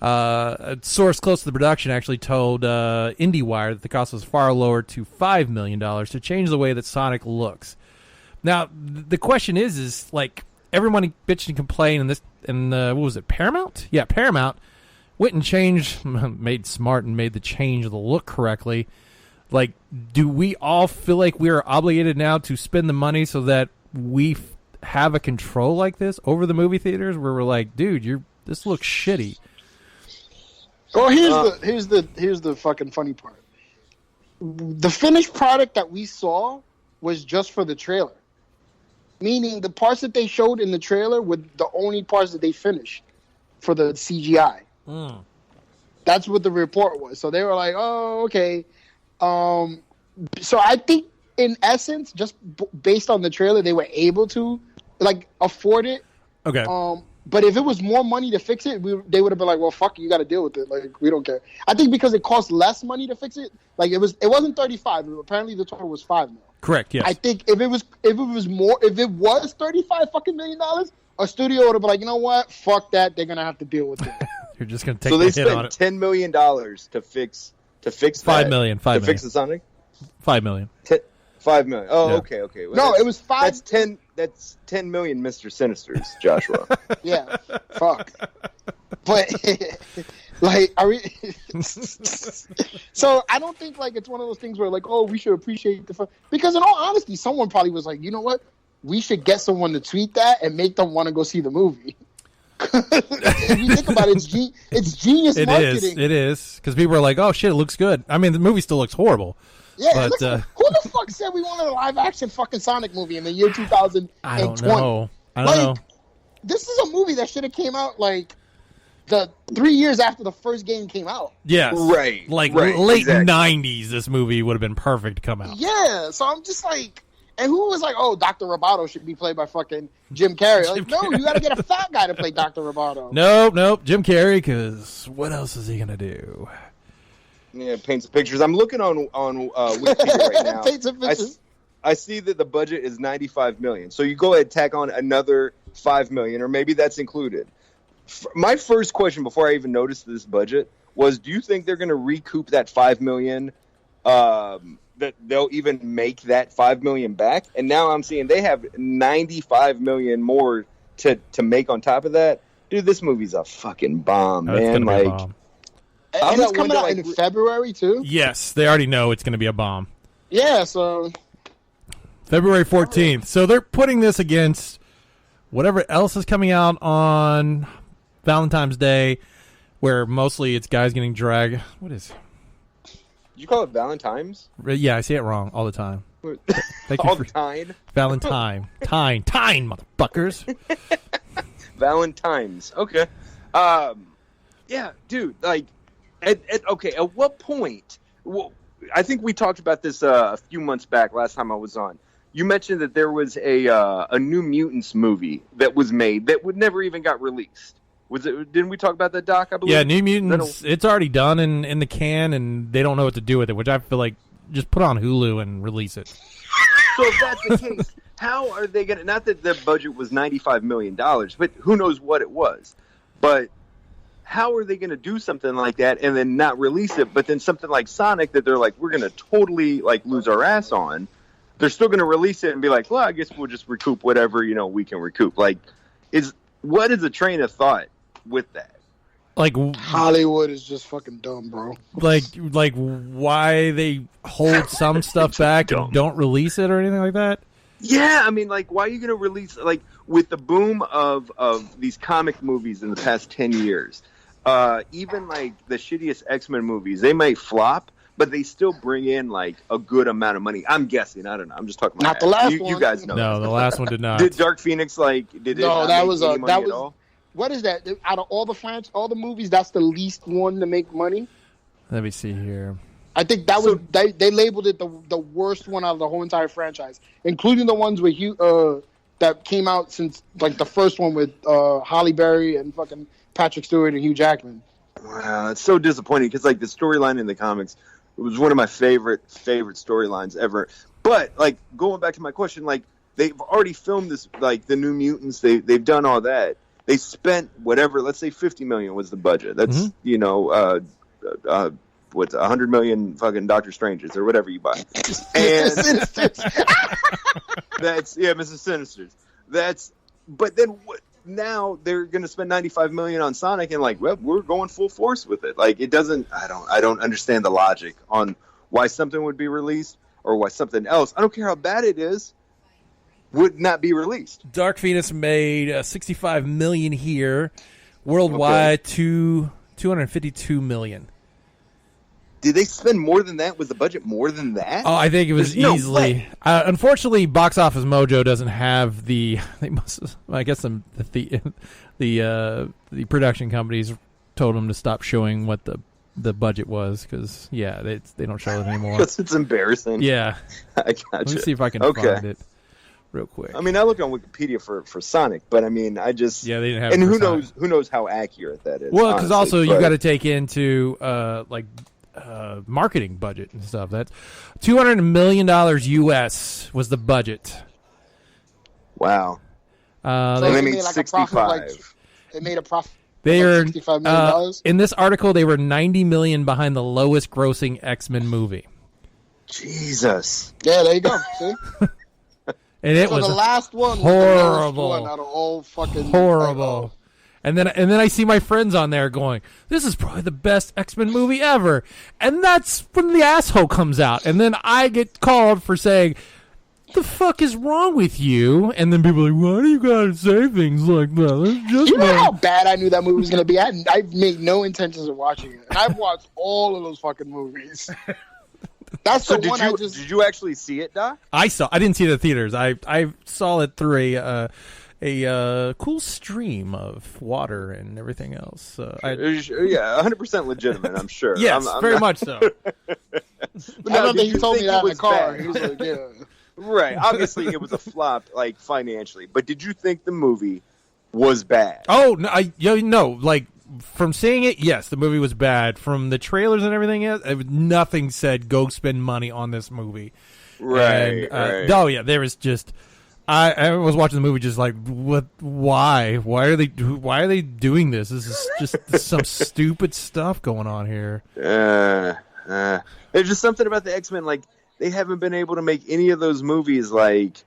A source close to the production actually told IndieWire that the cost was far lower to $5 million to change the way that Sonic looks. Now, the question is like everyone bitched and complained, and what was it, Paramount? Yeah, Paramount went and changed, made smart and made the change of the look correctly. Like, do we all feel like we are obligated now to spend the money so that we have a control like this over the movie theaters, where we're like, dude, this looks shitty?
Well, here's the fucking funny part. The finished product that we saw was just for the trailer, meaning the parts that they showed in the trailer were the only parts that they finished for the CGI. That's what the report was. So they were like, "Oh, okay." So I think, in essence, just based on the trailer, they were able to afford it.
Okay.
But if it was more money to fix it, they would have been like, "Well, fuck, you got to deal with it. Like, we don't care." I think because it cost less money to fix it, like it wasn't 35. Apparently, the total was $5 million.
Correct. Yes.
I think if it was $35 fucking million, a studio would have been like, "You know what? Fuck that. They're gonna have to deal with it."
You're just gonna take
So
the
they
hit on
spent
it.
$10 million to fix
$5 million.
to fix the Sonic.
$5 million.
$5 million. Oh,
Yeah.
okay. Well,
No, it was $5.
That's 10. That's 10 million, Mr. Sinisters, Joshua.
Yeah, fuck. But so I don't think it's one of those things where we should appreciate the fun, because in all honesty, someone probably was like, you know what, we should get someone to tweet that and make them want to go see the movie. If you think about it, it's genius marketing.
It is because people are like, oh shit, it looks good. I mean, the movie still looks horrible.
Yeah,
but
who the fuck said we wanted a live action fucking Sonic movie in the year 2020?
I don't know.
This is a movie that should have came out the 3 years after the first game came out.
Yes,
Right,
late
exactly.
90s. This movie would have been perfect to come out.
Yeah, so I'm just like, and who was like, oh, Dr. Roboto should be played by fucking Jim Carrey? Like, no, you got to get a fat guy to play Dr. Roboto.
Nope, Jim Carrey. Because what else is he gonna do?
Yeah, paint some pictures. I'm looking on Wikipedia right now.
Paint some pictures.
I see that the budget is $95 million. So you go ahead and tack on another $5 million, or maybe that's included. My first question before I even noticed this budget was, do you think they're going to recoup that $5 million? That they'll even make that $5 million back? And now I'm seeing they have $95 million more to make on top of that. Dude, this movie's a fucking bomb,
It's
man.
gonna be a bomb.
And it's coming out in February, too?
Yes, they already know it's gonna be a bomb.
Yeah, so...
February 14th. So they're putting this against whatever else is coming out on Valentine's Day, where mostly it's guys getting dragged. What is?
You call it Valentine's?
Yeah, I say it wrong all the time. Thank you
All
for
the time?
Valentine. Time, motherfuckers.
Valentine's. Okay. Yeah, dude. Like, at what point? Well, I think we talked about this a few months back. Last time I was on, you mentioned that there was a New Mutants movie that was made that would never even got released. Was it? Didn't we talk about that, Doc? I believe.
Yeah, New Mutants. It's already done in the can, and they don't know what to do with it. Which I feel like just put on Hulu and release it.
So if that's the case, how are they going to... Not that the budget was $95 million, but who knows what it was. But how are they going to do something like that and then not release it, but then something like Sonic that they're like, we're going to totally lose our ass on, they're still going to release it and be like, well, I guess we'll just recoup whatever, we can recoup. What is the train of thought with that?
Hollywood is just fucking dumb, bro.
Like why they hold some stuff back and don't release it or anything like that?
Yeah, I mean, why are you going to release, with the boom of these comic movies in the past 10 years, even, the shittiest X-Men movies, they might flop, but they still bring in like a good amount of money. I'm guessing. I don't know. I'm just talking
Not
about
the last
you
one.
guys know.
No, the last one did not.
Did Dark Phoenix did it?
No,
not
that
make
was
any money
that
at
was.
all?
What is that? Out of all the movies, that's the least one to make money.
Let me see here.
I think that was they labeled it the worst one out of the whole entire franchise, including the ones with that came out since like the first one with Halle Berry and fucking Patrick Stewart and Hugh Jackman.
Wow, it's so disappointing because like the storyline in the comics, it was one of my favorite storylines ever. But like going back to my question, like they've already filmed this, like the New Mutants. They've done all that. They spent whatever, let's say $50 million was the budget. That's what's 100 million fucking Doctor Stranges or whatever you buy. And that's Mrs. Sinister's. But then what? Now they're going to spend $95 million on Sonic, and like, well, we're going full force with it. Like, it doesn't. I don't understand the logic on why something would be released or why something else. I don't care how bad it is, would not be released.
Dark Phoenix made $65 million here, worldwide to $252 million.
Did they spend more than that? Was the budget more than that?
Oh, I think it was
There's
easily.
No way.
Unfortunately, Box Office Mojo doesn't have the. They must. I guess the production companies told them to stop showing what the budget was because they don't show it anymore.
Because it's embarrassing.
Yeah,
I gotcha.
Let me see if I can find it real quick.
I mean, I look on Wikipedia for Sonic, but I mean, I just
they didn't have.
And
it
who
for Sonic.
knows how accurate that is?
Well, because also
honestly,
you got to take into marketing budget and stuff. That's $200 million US was the budget.
Wow.
So
they
made
made
like
65.
They made a profit.
They
Like
are
$65 million?
in this article. They were $90 million behind the lowest grossing X-Men movie,
Jesus.
Yeah, there you go. See?
and it
So
was
the last one was
horrible.
the lowest one out of all fucking
horrible. And then I see my friends on there going, "This is probably the best X-Men movie ever," and that's when the asshole comes out, and then I get called for saying, "The fuck is wrong with you?" And then people are like, "Why do you gotta say things like that?" It's just
You know how bad I knew that movie was going to be? I made no intentions of watching it. And I've watched all of those fucking movies. That's
So
the one
did you actually see it, Doc?
I didn't see it in the theaters. I saw it through a cool stream of water and everything else.
Yeah, 100% legitimate, I'm sure.
Yes,
I'm
very
not-
much so.
I remember he told me that in the car.
Bad?
He was like, yeah.
Right. Obviously, it was a flop, like financially. But did you think the movie was bad?
Oh no! Like from seeing it, yes, the movie was bad. From the trailers and everything, nothing said go spend money on this movie.
Right.
And, oh yeah, there was just. I was watching the movie just like, what? Why? Why are they doing this? This is just some stupid stuff going on here.
There's just something about the X-Men, like they haven't been able to make any of those movies, like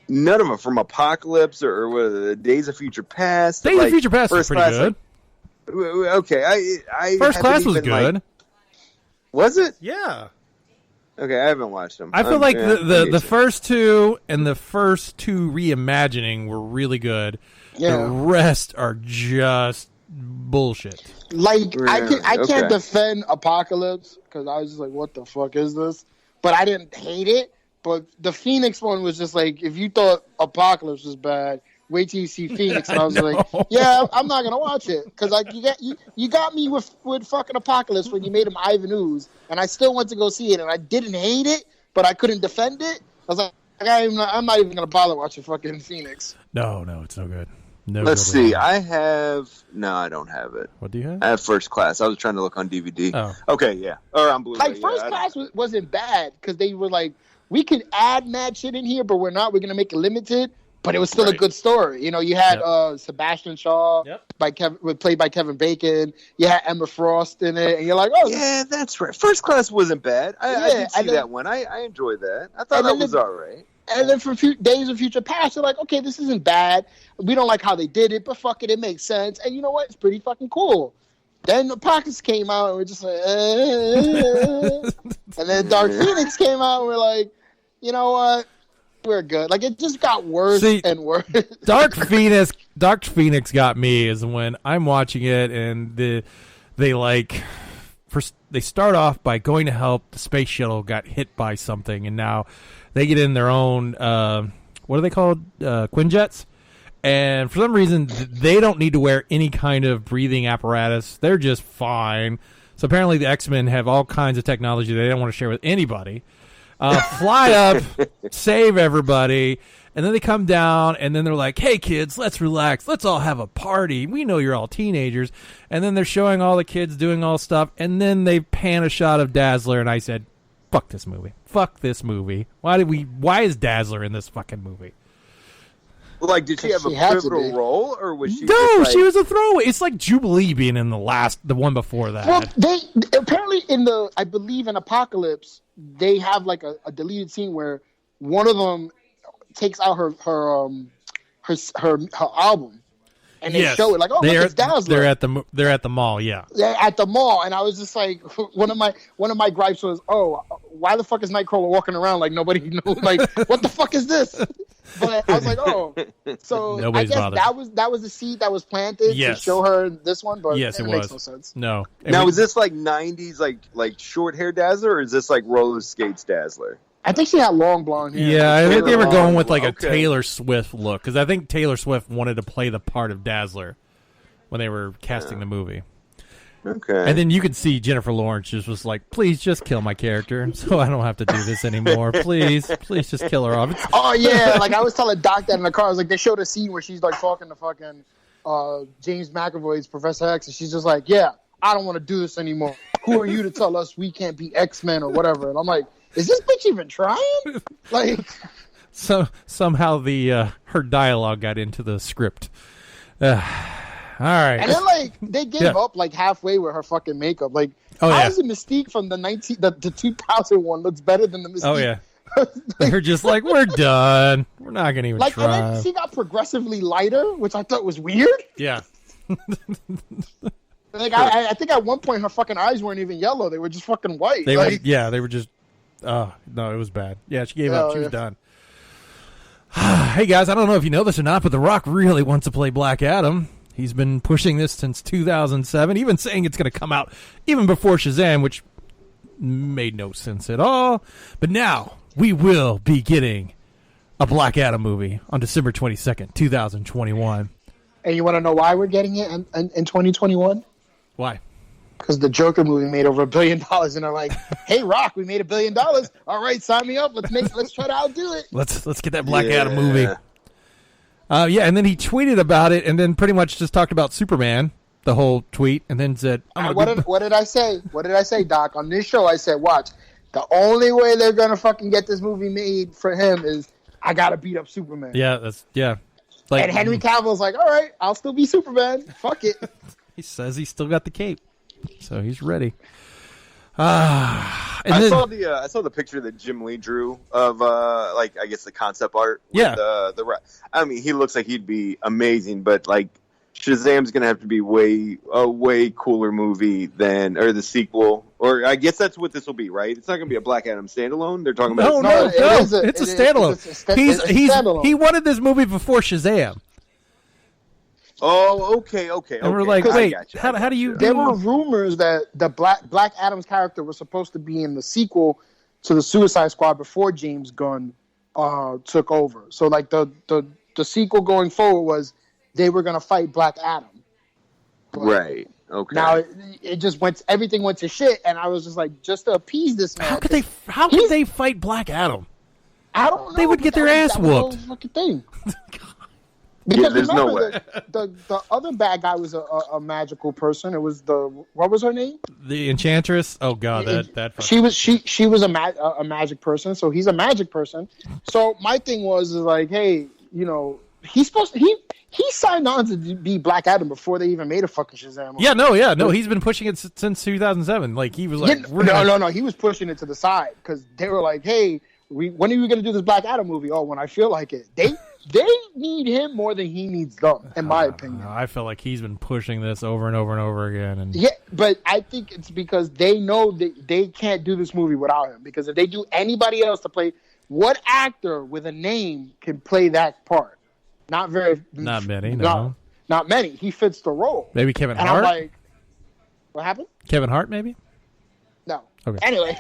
none of them, from Apocalypse or Days of Future Past.
Days of Future Past was pretty good.
Okay, I
First Class was
even,
good.
Was it?
Yeah.
Okay, I haven't watched them.
I feel like the first two and the first two reimagining were really good.
Yeah.
The rest are just bullshit.
Like, I
okay.
can't defend Apocalypse because I was just like, what the fuck is this? But I didn't hate it. But the Phoenix one was just like, if you thought Apocalypse was bad, wait till you see Phoenix. And I was like, yeah, I'm not gonna watch it because like you got me with fucking Apocalypse when you made him Ivan Ooze, and I still went to go see it, and I didn't hate it, but I couldn't defend it. I was like, I'm not even gonna bother watching fucking Phoenix.
No, it's no good. No.
Let's
good at
see.
all.
I don't have it.
What do you have?
I have First Class. I was trying to look on DVD.
Oh.
Okay, yeah. Or on Blu-ray.
Like First Class wasn't bad because they were like, we could add mad shit in here, but we're not. We're gonna make it limited. But it was still a good story. You know, you had Sebastian Shaw played by Kevin Bacon. You had Emma Frost in it, and you're like, oh
yeah, that's right. First Class wasn't bad. I did see
then,
that one. I enjoyed that. I thought that was all right.
And then for Days of Future Past, you're like, okay, this isn't bad. We don't like how they did it, but fuck it, it makes sense. And you know what? It's pretty fucking cool. Then the Pockets came out, and we're just like, and then Dark Phoenix came out, and we're like, you know what? We're good. Like, it just got worse and worse.
Dark Phoenix got me is when I'm watching it and they like first they start off by going to help the space shuttle got hit by something, and now they get in their own what are they called, Quinjets, and for some reason they don't need to wear any kind of breathing apparatus. They're just fine. So apparently the X-Men have all kinds of technology they don't want to share with anybody. Fly up, save everybody, and then they come down, and then they're like, hey, kids, let's relax. Let's all have a party. We know you're all teenagers. And then they're showing all the kids doing all stuff, and then they pan a shot of Dazzler, and I said, fuck this movie. Fuck this movie. Why is Dazzler in this fucking movie?
Well, like, did she have a pivotal role, or was she?
No, she was a throwaway. It's like Jubilee being in the one before that.
Well, they apparently I believe in Apocalypse, they have like a deleted scene where one of them takes out her album, and they show it like, oh, look, it's Dazzler.
They're at the mall, yeah.
They're at the mall, and I was just like, one of my gripes was, oh, why the fuck is Nightcrawler walking around like nobody knows? Like, what the fuck is this? But I was like, oh, so
Nobody's
I guess
bothered.
that was the seed that was planted to show her this one, but
yes, it
makes
was.
no sense.
No.
Now, is this like 90s, like short hair Dazzler, or is this like roller skates Dazzler?
I think she had long blonde hair.
Yeah, I think they were going with like a
Okay.
Taylor Swift look, because I think Taylor Swift wanted to play the part of Dazzler when they were casting the movie.
Okay.
And then you could see Jennifer Lawrence just was like, please just kill my character so I don't have to do this anymore. Please just kill her off.
Oh, yeah, like I was telling Doc that in the car. I was like, they showed a scene where she's like talking to fucking James McAvoy's Professor X, and she's just like, yeah, I don't want to do this anymore. Who are you to tell us we can't be X-Men or whatever? And I'm like, is this bitch even trying? Like,
so somehow her dialogue got into the script. All right.
and then like they gave up like halfway with her fucking makeup. Like, how is the Mystique from the 2001 looks better than the Mystique?
Oh yeah. They're just like, we're done. We're not gonna even
like,
try.
and then she got progressively lighter, which I thought was weird.
Yeah.
Like I think at one point her fucking eyes weren't even yellow; they were just fucking white.
They were just. No, it was bad. Yeah, she gave up. She was done. Hey guys, I don't know if you know this or not, but The Rock really wants to play Black Adam. He's been pushing this since 2007, even saying it's going to come out even before Shazam, which made no sense at all. But now we will be getting a Black Adam movie on December 22nd, 2021.
And you want to know why we're getting it in 2021?
Why?
Because the Joker movie made over $1 billion, and they're like, "Hey, Rock, we made $1 billion. All right, sign me up. Let's try to outdo it.
Let's get that Black Adam movie." And then he tweeted about it, and then pretty much just talked about Superman, the whole tweet, and then said,
what did I say? What did I say, Doc? On this show, I said, watch, the only way they're going to fucking get this movie made for him is I got to beat up Superman.
Yeah, Like,
and Henry Cavill's like, all right, I'll still be Superman. Fuck it.
He says he's still got the cape, so he's ready.
I saw the picture that Jim Lee drew of I guess the concept art. With, I mean, he looks like he'd be amazing, but like Shazam's gonna have to be a way cooler movie than the sequel, or I guess that's what this will be, right? It's not gonna be a Black Adam standalone. They're talking about
no, it's a standalone. He wanted this movie before Shazam.
Oh, okay.
And we're like, wait, how do you?
There were rumors that the Black Adam's character was supposed to be in the sequel to the Suicide Squad before James Gunn took over. So like the sequel going forward was they were going to fight Black Adam. But
right. Okay.
Now it just everything went to shit, and I was just like, just to appease this man.
How could they fight Black Adam?
I don't know.
They would get their ass whooped.
Fucking thing. Because
there's no way.
The other bad guy was a magical person. It was what was her name?
The Enchantress. Oh god, that
she was a magic person. So he's a magic person. So my thing was like, hey, he's supposed to, he signed on to be Black Adam before they even made a fucking Shazam.
No. He's been pushing it since 2007. Like he was like,
no. He was pushing it to the side because they were like, hey, when are we going to do this Black Adam movie? Oh, when I feel like it. They need him more than he needs them, in my opinion.
I feel like he's been pushing this over and over and over again. And
yeah, but I think it's because they know that they can't do this movie without him. Because if they do anybody else to play, what actor with a name can play that part? Not many. No, not many. He fits the role.
Maybe Kevin
Hart.
I'm
like, what happened?
Kevin Hart, maybe.
No.
Okay.
Anyway.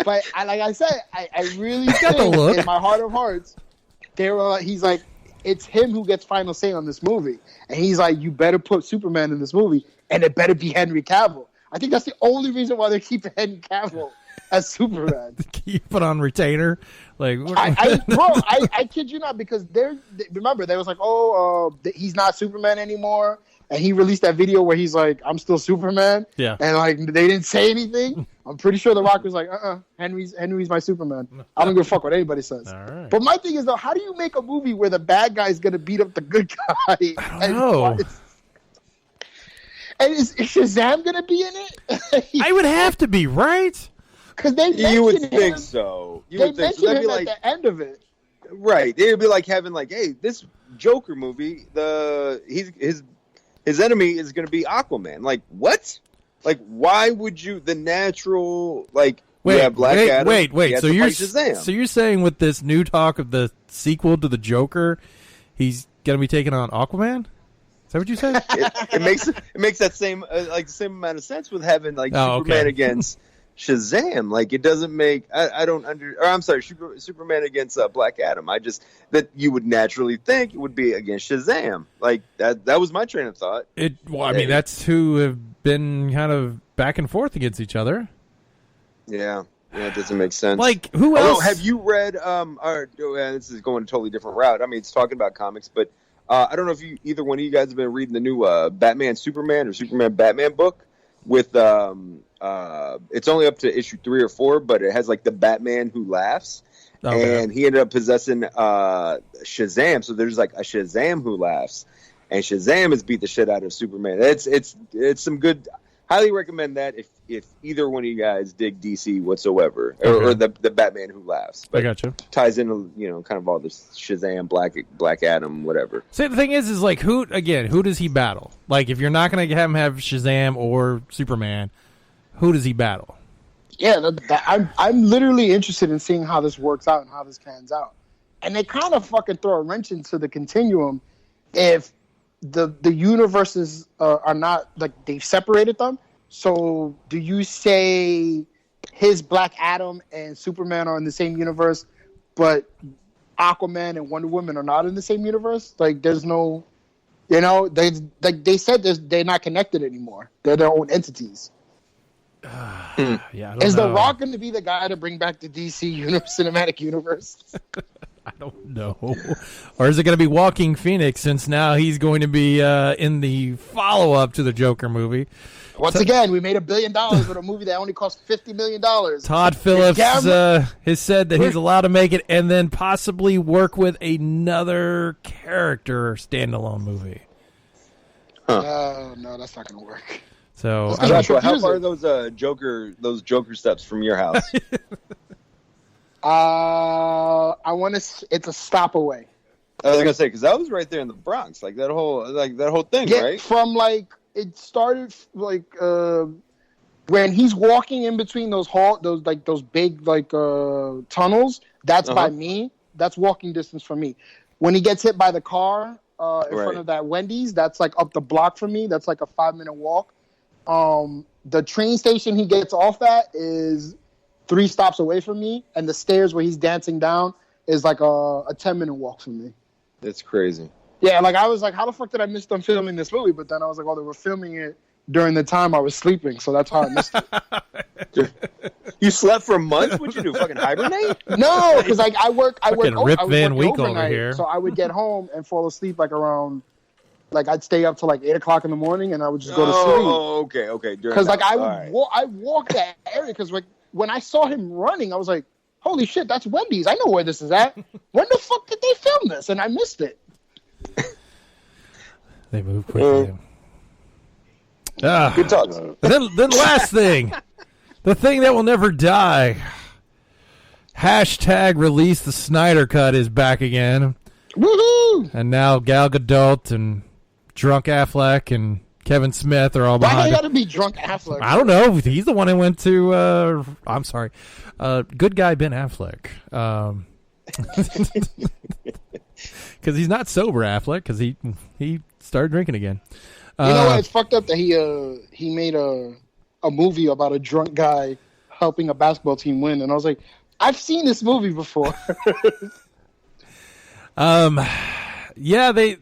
But like I said, I really
got the look.
think in my heart of hearts, he's like, it's him who gets final say on this movie. And he's like, you better put Superman in this movie, and it better be Henry Cavill. I think that's the only reason why they're keeping Henry Cavill as Superman.
Keep it on retainer. Like,
I kid you not, because remember, they was like, he's not Superman anymore. And he released that video where he's like, I'm still Superman.
Yeah.
And like, they didn't say anything. I'm pretty sure The Rock was like, Henry's my Superman. I don't give a fuck what anybody says.
All right.
But my thing is, though, how do you make a movie where the bad guy is going to beat up the good guy?
I don't know.
And is Shazam going to be in it?
I would have to be, right?
Because they mentioned
You would
him.
think so. You
They
would think
mentioned
so. That'd
him
be
at
like,
the end of it.
right. It would be like having like, hey, this Joker movie, his enemy is going to be Aquaman. Like, what? Like, why would you? The natural, like, you have Black Adam.
Wait.
he has
So
to
you're
fight Shazam.
so you're saying with this new talk of the sequel to the Joker, he's gonna be taking on Aquaman? Is that what you said?
it makes that same like the same amount of sense with having like Superman against Shazam. Like, it doesn't make I'm sorry, Superman against Black Adam. That you would naturally think it would be against Shazam. Like that was my train of thought.
I mean, that's who have been kind of back and forth against each other.
Yeah, it doesn't make sense.
Like, who else?
Have you read? This is going a totally different route. I mean, it's talking about comics, but I don't know if either one of you guys have been reading the new Batman Superman or Superman Batman book. With it's only up to issue 3 or 4, but it has like the Batman who laughs, and he ended up possessing Shazam. So there's like a Shazam who laughs, and Shazam has beat the shit out of Superman. It's some good. Highly recommend that if either one of you guys dig DC whatsoever, or the Batman who laughs. But
I got you.
Ties into kind of all this Shazam, Black Adam, whatever.
See, the thing is like, who does he battle? Like, if you're not going to have him have Shazam or Superman, who does he battle?
Yeah, I'm literally interested in seeing how this works out and how this pans out. And they kind of fucking throw a wrench into the continuum if the universes are not, like, they've separated them. So do you say his Black Adam and Superman are in the same universe, but Aquaman and Wonder Woman are not in the same universe? Like, there's no, they said they're not connected anymore. They're their own entities.
Yeah, I don't
Is
know.
The Rock going to be the guy to bring back the DC cinematic universe?
I don't know. Or is it going to be Walking Phoenix, since now he's going to be in the follow-up to the Joker movie?
Once again, we made $1 billion with a movie that only cost $50 million.
Todd Phillips has said that he's allowed to make it and then possibly work with another character standalone movie.
No, that's not going to work.
So,
Joshua, how far are those Joker steps from your house?
I want to. It's a stop away.
I was gonna say, because I was right there in the Bronx, like that whole thing, right?
From like it started like when he's walking in between those big tunnels. That's by me. That's walking distance from me. When he gets hit by the car in front of that Wendy's, that's like up the block from me. That's like a 5-minute walk. The train station he gets off at is 3 stops away from me, and the stairs where he's dancing down is like a 10-minute walk from me.
That's crazy.
Yeah, like I was like, how the fuck did I miss them filming this movie? But then I was like, oh, they were filming it during the time I was sleeping, so that's how I missed it.
You slept for months? What'd you do? Fucking hibernate?
No, because like I work
Rip Van Winkle over
overnight,
here.
so I would get home and fall asleep like around, like I'd stay up till like 8 o'clock in the morning, and I would just go to sleep.
Oh, okay.
Because like I walked that area because like when I saw him running, I was like, holy shit, that's Wendy's. I know where this is at. When the fuck did they film this? And I missed it.
They move quickly.
Good talks.
Then last thing, the thing that will never die. # release the Snyder Cut is back again.
Woohoo!
And now Gal Gadot and Drunk Affleck and Kevin Smith are all
Why
behind
you
it.
gotta be Drunk Affleck?
I don't know. He's the one who went to. I'm sorry, good guy Ben Affleck. Because he's not sober, Affleck. Because he started drinking again.
You know what? It's fucked up that he made a a movie about a drunk guy helping a basketball team win, and I was like, I've seen this movie before.
Yeah, they.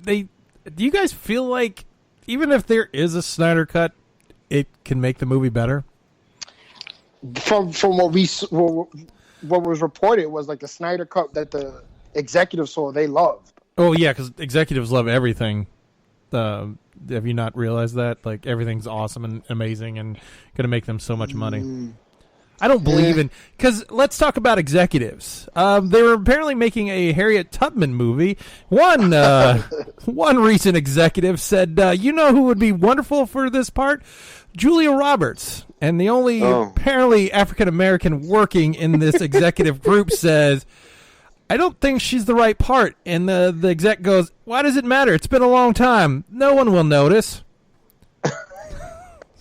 Do you guys feel like even if there is a Snyder cut, it can make the movie better?
From what was reported was like the Snyder cut that the executives saw, they loved.
Oh yeah, because executives love everything. Have you not realized that? Like everything's awesome and amazing and going to make them so much money. I don't believe in, because let's talk about executives. They were apparently making a Harriet Tubman movie. One recent executive said, "You know who would be wonderful for this part? Julia Roberts." And the only apparently African American working in this executive group says, "I don't think she's the right part." And the exec goes, "Why does it matter? It's been a long time. No one will notice."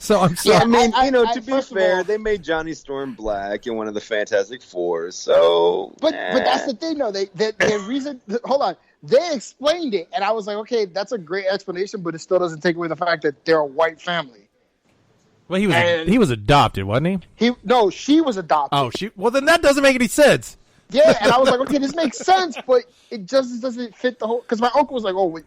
So I'm sorry.
Yeah, I mean, to be
first of
fair,
all-
they made Johnny Storm black in one of the Fantastic Four, so.
But that's the thing, though. The reason. Hold on. They explained it, and I was like, okay, that's a great explanation, but it still doesn't take away the fact that they're a white family.
Well, he was adopted, wasn't he?
She was adopted.
Oh, well, then that doesn't make any sense.
Yeah, and I was like, okay, this makes sense, but it just doesn't fit the whole. Because my uncle was like, "Oh, wait,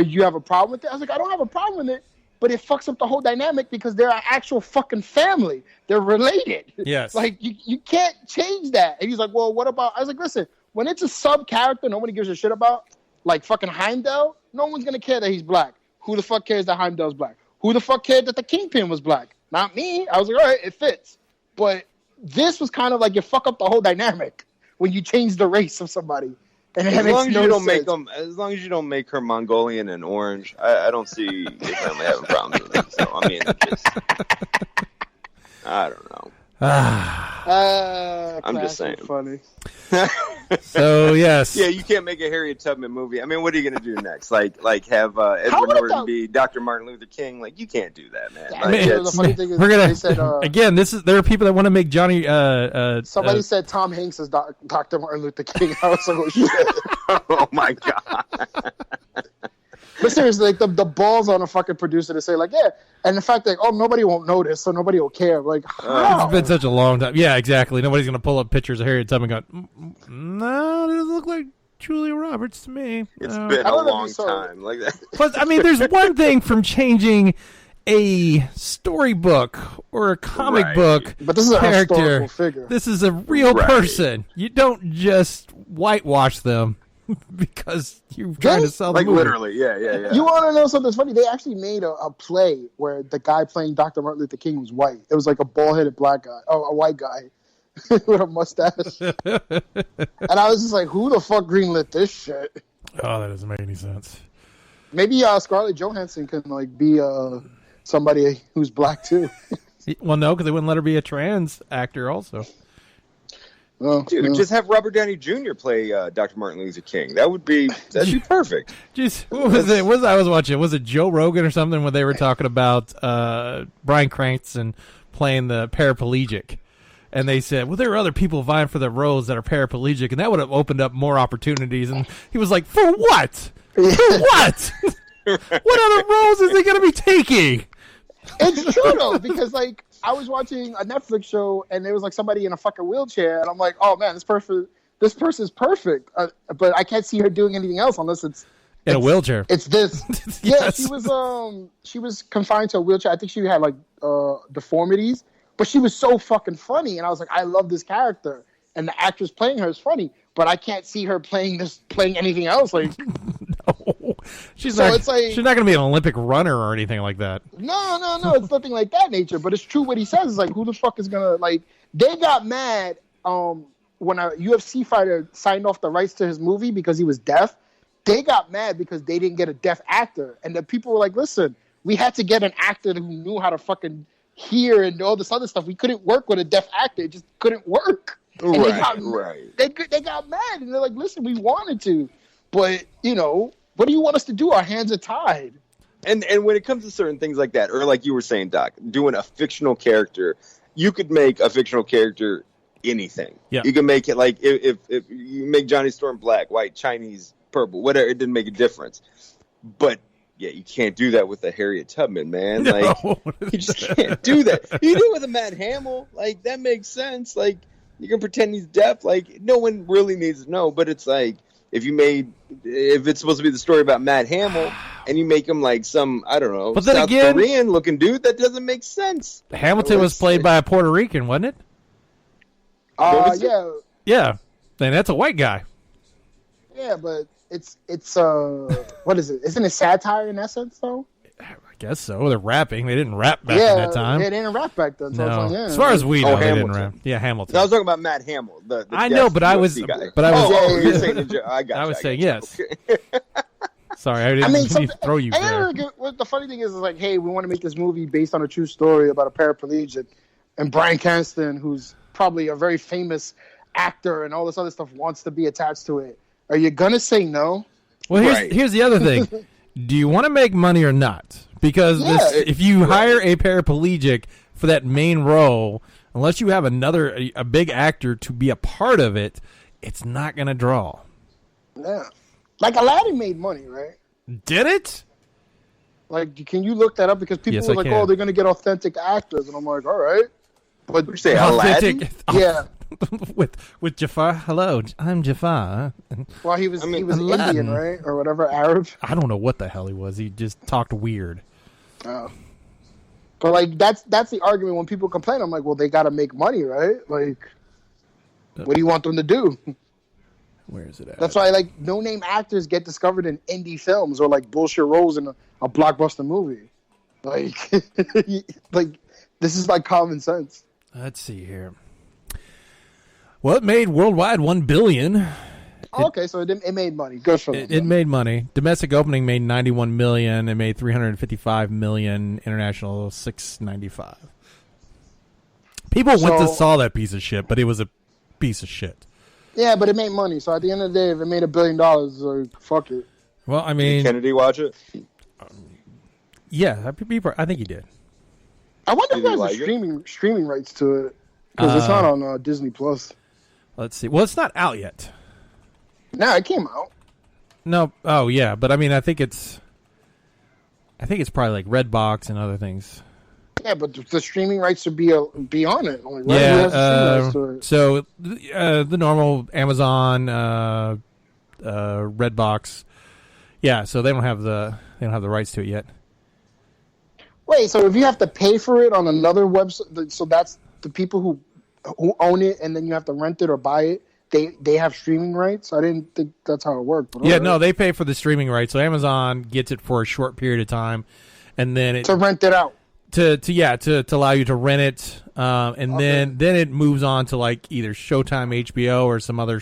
you have a problem with it?" I was like, "I don't have a problem with it, but it fucks up the whole dynamic because they're an actual fucking family. They're related.
Yes.
Like you can't change that." And he's like, "Well, what about?" I was like, "Listen, when it's a sub character, nobody gives a shit about, like fucking Heimdall. No one's gonna care that he's black. Who the fuck cares that Heimdall's black? Who the fuck cared that the Kingpin was black? Not me." I was like, "All right, it fits." But this was kind of like you fuck up the whole dynamic when you change the race of somebody. And it
As
makes
long as
no
you don't
sense.
as long as you don't make her Mongolian and orange, I don't see your family having problems with it. So I mean, I don't know. I'm just saying.
Funny.
So yes.
Yeah, you can't make a Harriet Tubman movie. I mean, what are you gonna do next? Like have Edward
would
Norton
that-
be Dr. Martin Luther King? Like, you can't do that, man.
Yeah,
Like,
I mean,
it's-
the funny thing is,
We're gonna
they said,
again. There are people that want to make Johnny.
somebody said Tom Hanks is Dr. Martin Luther King. I was like, oh shit.
oh my god.
But seriously, like the balls on a fucking producer to say like, yeah, and the fact that nobody won't notice, so nobody will care. Like, how?
It's been such a long time. Yeah, exactly. Nobody's gonna pull up pictures of Harriet Tubman going, "No, it doesn't look like Julia Roberts to me."
It's
No.
been
I
a
don't know if
long
you saw it.
time. Like that.
Plus, I mean, there's one thing from changing a storybook or a comic
Right.
book
But this is a
character.
historical figure.
This is a real
Right.
person. You don't just whitewash them because you're trying to sell the
Like
movie.
literally, yeah.
You want to know something funny? They actually made a play where the guy playing Dr. Martin Luther King was white. It was like a bald-headed black guy, a white guy with a mustache. And I was just like, who the fuck greenlit this shit?
Oh, that doesn't make any sense.
Maybe Scarlett Johansson can like be somebody who's black too.
Well, no, because they wouldn't let her be a trans actor also.
Oh,
Dude,
yeah.
just have Robert Downey Jr. play Dr. Martin Luther King. That'd be perfect.
Jeez, what was it? I was watching? Was it Joe Rogan or something where they were talking about Bryan Cranston playing the paraplegic? And they said, well, there are other people vying for the roles that are paraplegic, and that would have opened up more opportunities. And he was like, for what? For what? What other roles is he going to be taking?
It's true though, because like I was watching a Netflix show and there was like somebody in a fucking wheelchair, and I'm like, oh man, this person's perfect, but I can't see her doing anything else unless it's
In a wheelchair.
It's this. Yeah,
Yes.
she was confined to a wheelchair. I think she had like deformities, but she was so fucking funny, and I was like, I love this character, and the actress playing her is funny, but I can't see her playing anything else. Like,
No. She's
So
not.
it's like-
she's not going to be an Olympic runner or anything like that.
no, it's nothing like that nature. But it's true what he says. Is like, who the fuck is gonna like? They got mad when a UFC fighter signed off the rights to his movie because he was deaf. They got mad because they didn't get a deaf actor, and the people were like, "Listen, we had to get an actor who knew how to fucking hear and all this other stuff. We couldn't work with a deaf actor; it just couldn't work." And
Right.
They got mad, and they're like, "Listen, we wanted to, but what do you want us to do? Our hands are tied."
And when it comes to certain things like that, or like you were saying, Doc, doing a fictional character, you could make a fictional character anything.
Yeah.
You can make it like if you make Johnny Storm black, white, Chinese, purple, whatever, it didn't make a difference. But Yeah, you can't do that with a Harriet Tubman, man.
No.
Like, you just can't do that. You do it with a Matt Hamill. Like, that makes sense. Like, you can pretend he's deaf. Like, no one really needs to know. But it's like, if it's supposed to be the story about Matt Hamill, and you make him like some, I don't know,
But then
South
again-
Korean looking dude, that doesn't make sense.
Hamilton was played by a Puerto Rican, wasn't it?
was it?
Yeah,
Yeah. And that's a white guy.
yeah, but it's what is it? Isn't it satire in essence though?
I guess so. They're rapping. They didn't rap back
yeah,
in that time.
they didn't rap back then. So
No.
it's like, yeah.
As far as we know, they didn't
Hamilton.
rap. Yeah, Hamilton.
I was talking about Matt Hamill. The
I
deaf
know, but I was-
UFC guy.
but I was-
Oh,
Yeah,
you're
yeah,
saying I got
I
you,
was
got
saying
you.
yes.
Okay.
Sorry, I didn't
I mean,
mean to throw you
and
there.
what the funny thing is like, hey, we want to make this movie based on a true story about a paraplegic, and Bryan Cranston, who's probably a very famous actor and all this other stuff, wants to be attached to it. Are you gonna say no?
Well,
Right.
here's the other thing. Do you want to make money or not? Because if you hire a paraplegic for that main role, unless you have a big actor to be a part of it, it's not going to draw.
Yeah, like Aladdin made money, right?
Did it?
Like, can you look that up? Because people
Yes,
were
I
like,
can.
"Oh, they're gonna get authentic actors," and I'm like, "All right," but
You say Aladdin?
yeah.
with Jafar. Hello, I'm Jafar.
Well, he was
Aladdin.
Indian, right, or whatever, Arab.
I don't know what the hell he was. He just talked weird.
Oh. But like that's the argument when people complain. I'm like, well, they got to make money, right? Like, what do you want them to do?
Where is it at?
That's why like no name actors get discovered in indie films or like bullshit roles in a blockbuster movie. Like, like this is like common sense.
Let's see here. Well, it made worldwide $1 billion.
Okay, so it made money. Good for them.
It made money. Domestic opening made $91 million. It made $355 million. International $695. People went to
So-
saw that piece of shit, but it was a piece of shit.
Yeah, but it made money. So at the end of the day, if it made $1 billion, like fuck it.
Well, I mean,
Kennedy watch it?
yeah, I think he did.
I wonder if
Did you
there's
like it?
streaming rights to it because it's not on Disney Plus.
Let's see. Well, it's not out yet.
Nah, it came out.
No. Oh, yeah, but I mean, I think it's probably like Redbox and other things.
Yeah, but the streaming rights should be on it. Like, right? Who has the streaming rights to it?
So the normal Amazon, Redbox, yeah. So they don't have the rights to it yet.
Wait, so if you have to pay for it on another website, so that's the people who own it, and then you have to rent it or buy it. They have streaming rights. I didn't think that's how it worked. But
Yeah,
alright.
no, they pay for the streaming rights. So Amazon gets it for a short period of time, and then it
to rent it out.
to allow you to rent it, and then it moves on to like either Showtime, HBO, or some other.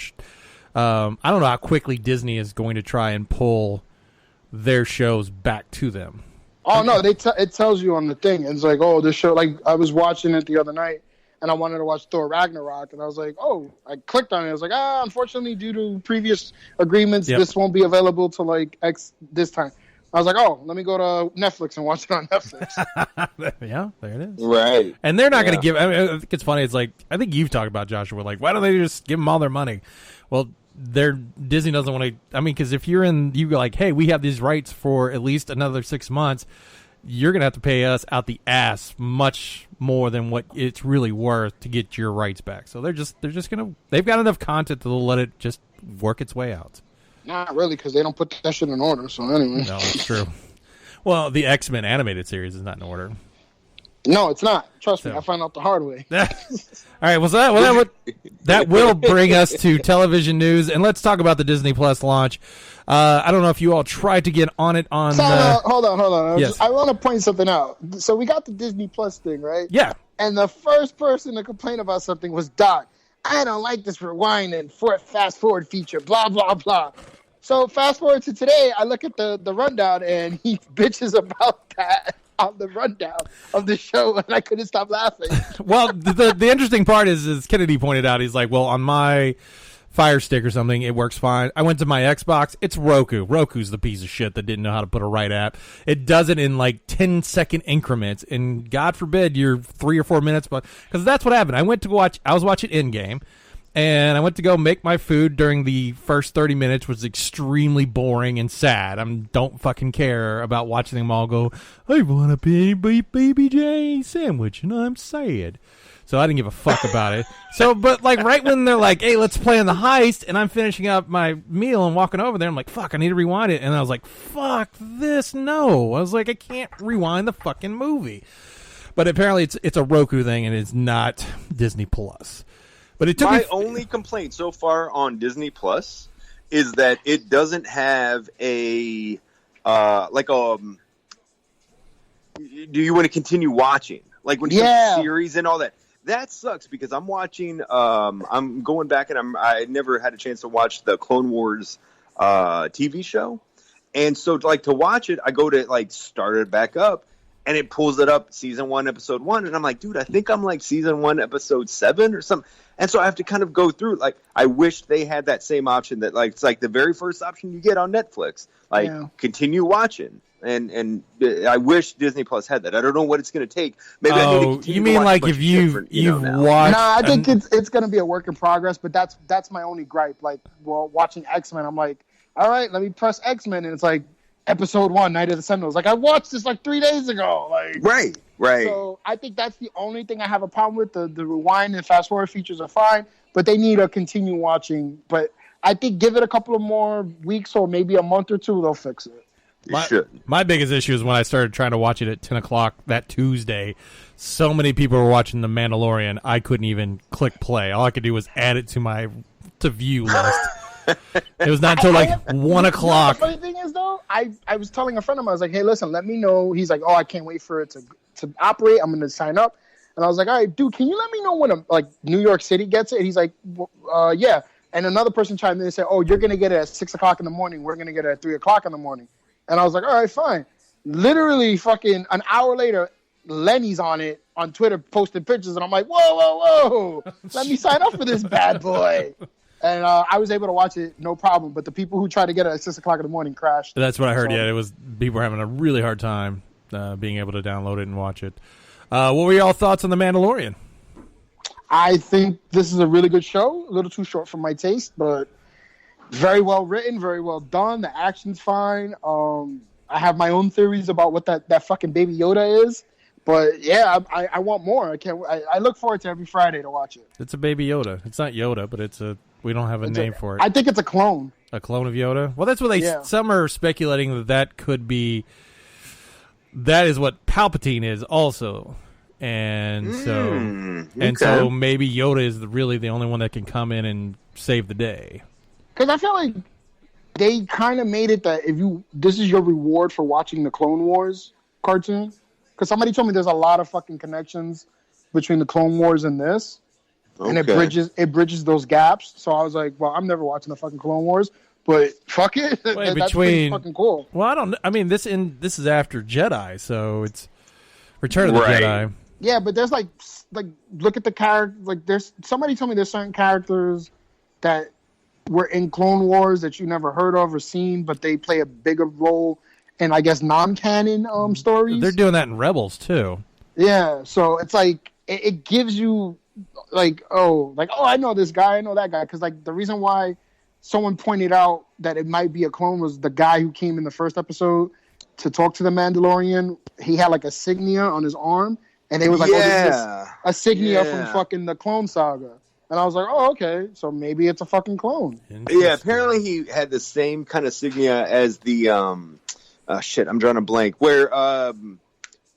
I don't know how quickly Disney is going to try and pull their shows back to them.
Oh no, it tells you on the thing. It's like, oh, this show. Like I was watching it the other night, and I wanted to watch Thor Ragnarok, and I was like, oh, I clicked on it. I was like, unfortunately, due to previous agreements,
Yep.
this won't be available to like X this time. I was like, oh, let me go to Netflix and watch it on Netflix.
Yeah, there it is.
Right.
And they're not going to
Yeah.
give. I mean, I think it's funny. It's like I think you've talked about Joshua. Like, why don't they just give them all their money? Well, Disney doesn't want to. I mean, because if you're you go like, hey, we have these rights for at least another 6 months. You're going to have to pay us out the ass much more than what it's really worth to get your rights back. So they're just going to. They've got enough content to let it just work its way out.
Not really, because they don't put that shit in order. So anyway,
No, it's true. Well, the X-Men animated series is not in order.
no, it's not. Trust me,
So-
I found out the hard way.
All right, that will bring us to television news, and let's talk about the Disney Plus launch. I don't know if you all tried to get on it on.
So, hold on.
Yes.
I want to point something out. So we got the Disney Plus thing, right?
Yeah,
And the first person to complain about something was Doc. I don't like this rewind and fast forward feature, blah, blah, blah. So fast forward to today, I look at the rundown, and he bitches about that on the rundown of the show, and I couldn't stop laughing.
well, the interesting part is, as Kennedy pointed out, he's like, well, on my Fire Stick or something, it works fine. I went to my Xbox, it's Roku. Roku's the piece of shit that didn't know how to put a right app. It does it in like 10-second increments, and God forbid you're 3 or 4 minutes, but because that's what happened. I was watching Endgame, and I went to go make my food during the first 30 minutes, which was extremely boring and sad. I don't fucking care about watching them all go, I want a baby J sandwich, and I'm sad. So I didn't give a fuck about it. So, but like right when they're like, hey, let's play on the heist, and I'm finishing up my meal and walking over there, I'm like, fuck, I need to rewind it. And I was like, fuck this, no. I was like, I can't rewind the fucking movie. But apparently it's a Roku thing, and it's not Disney Plus. But it took
my only complaint so far on Disney Plus is that it doesn't have a do you want to continue watching? Like when you have series and all that. That sucks because I'm watching. I'm going back and I never had a chance to watch the Clone Wars TV show, and so like to watch it, I go to like start it back up, and it pulls it up season 1, episode 1, and I'm like, dude, I think I'm like season 1, episode 7 or something, and so I have to kind of go through. Like, I wish they had that same option that like it's like the very first option you get on Netflix, like continue watching. And I wish Disney Plus had that. I don't know what it's going to take. Maybe I need to continue
you mean
to watch
like if you've watched?
No, I think it's going to be a work in progress. But that's my only gripe. Like, well, watching X-Men, I'm like, all right, let me press X-Men, and it's like episode 1, Night of the Sentinels. Like, I watched this like 3 days ago. Like,
right.
So I think that's the only thing I have a problem with. The rewind and fast forward features are fine, but they need to continue watching. But I think give it a couple of more weeks or maybe a month or two, they'll fix it.
My biggest issue is when I started trying to watch it at 10 o'clock that Tuesday. So many people were watching The Mandalorian, I couldn't even click play. All I could do was add it to my view list. It was not until like 1 o'clock.
The funny thing is, though, I was telling a friend of mine, I was like, hey, listen, let me know. He's like, oh, I can't wait for it to operate. I'm going to sign up. And I was like, all right, dude, can you let me know when New York City gets it? And he's like, yeah. And another person chimed in and said, oh, you're going to get it at 6 o'clock in the morning. We're going to get it at 3 o'clock in the morning. And I was like, all right, fine. Literally fucking an hour later, Lenny's on it on Twitter posting pictures. And I'm like, whoa. Let me sign up for this bad boy. And I was able to watch it, no problem. But the people who tried to get it at 6 o'clock in the morning crashed.
That's what I heard, yeah. It was people were having a really hard time being able to download it and watch it. What were y'all thoughts on The Mandalorian?
I think this is a really good show. A little too short for my taste, but very well written, very well done. The action's fine. I have my own theories about what that fucking Baby Yoda is, but yeah, I want more. I look forward to every Friday to watch it.
It's a Baby Yoda. It's not Yoda, but we don't have a name for it.
I think it's a clone.
A clone of Yoda. Well, that's what some are speculating that could be. That is what Palpatine is also. And so maybe Yoda is really the only one that can come in and save the day.
Because I feel like they kind of made it that this is your reward for watching the Clone Wars cartoon. Because somebody told me there's a lot of fucking connections between the Clone Wars and this, and it bridges those gaps. So I was like, well, I'm never watching the fucking Clone Wars, but fuck it, that's pretty fucking cool.
Well, this is after Jedi, so it's Return of the Jedi.
Yeah, but there's like look at the character. Like there's somebody told me there's certain characters that were in Clone Wars that you never heard of or seen, but they play a bigger role in, I guess, non-canon stories.
They're doing that in Rebels too.
Yeah, so it's like it gives you I know this guy, I know that guy, because like the reason why someone pointed out that it might be a clone was the guy who came in the first episode to talk to the Mandalorian. He had like a signia on his arm, and they was like, "Oh, this is a signia from fucking the Clone Saga." And I was like, oh, okay, so maybe it's a fucking clone.
Yeah, apparently he had the same kind of signia as the, I'm drawing a blank, where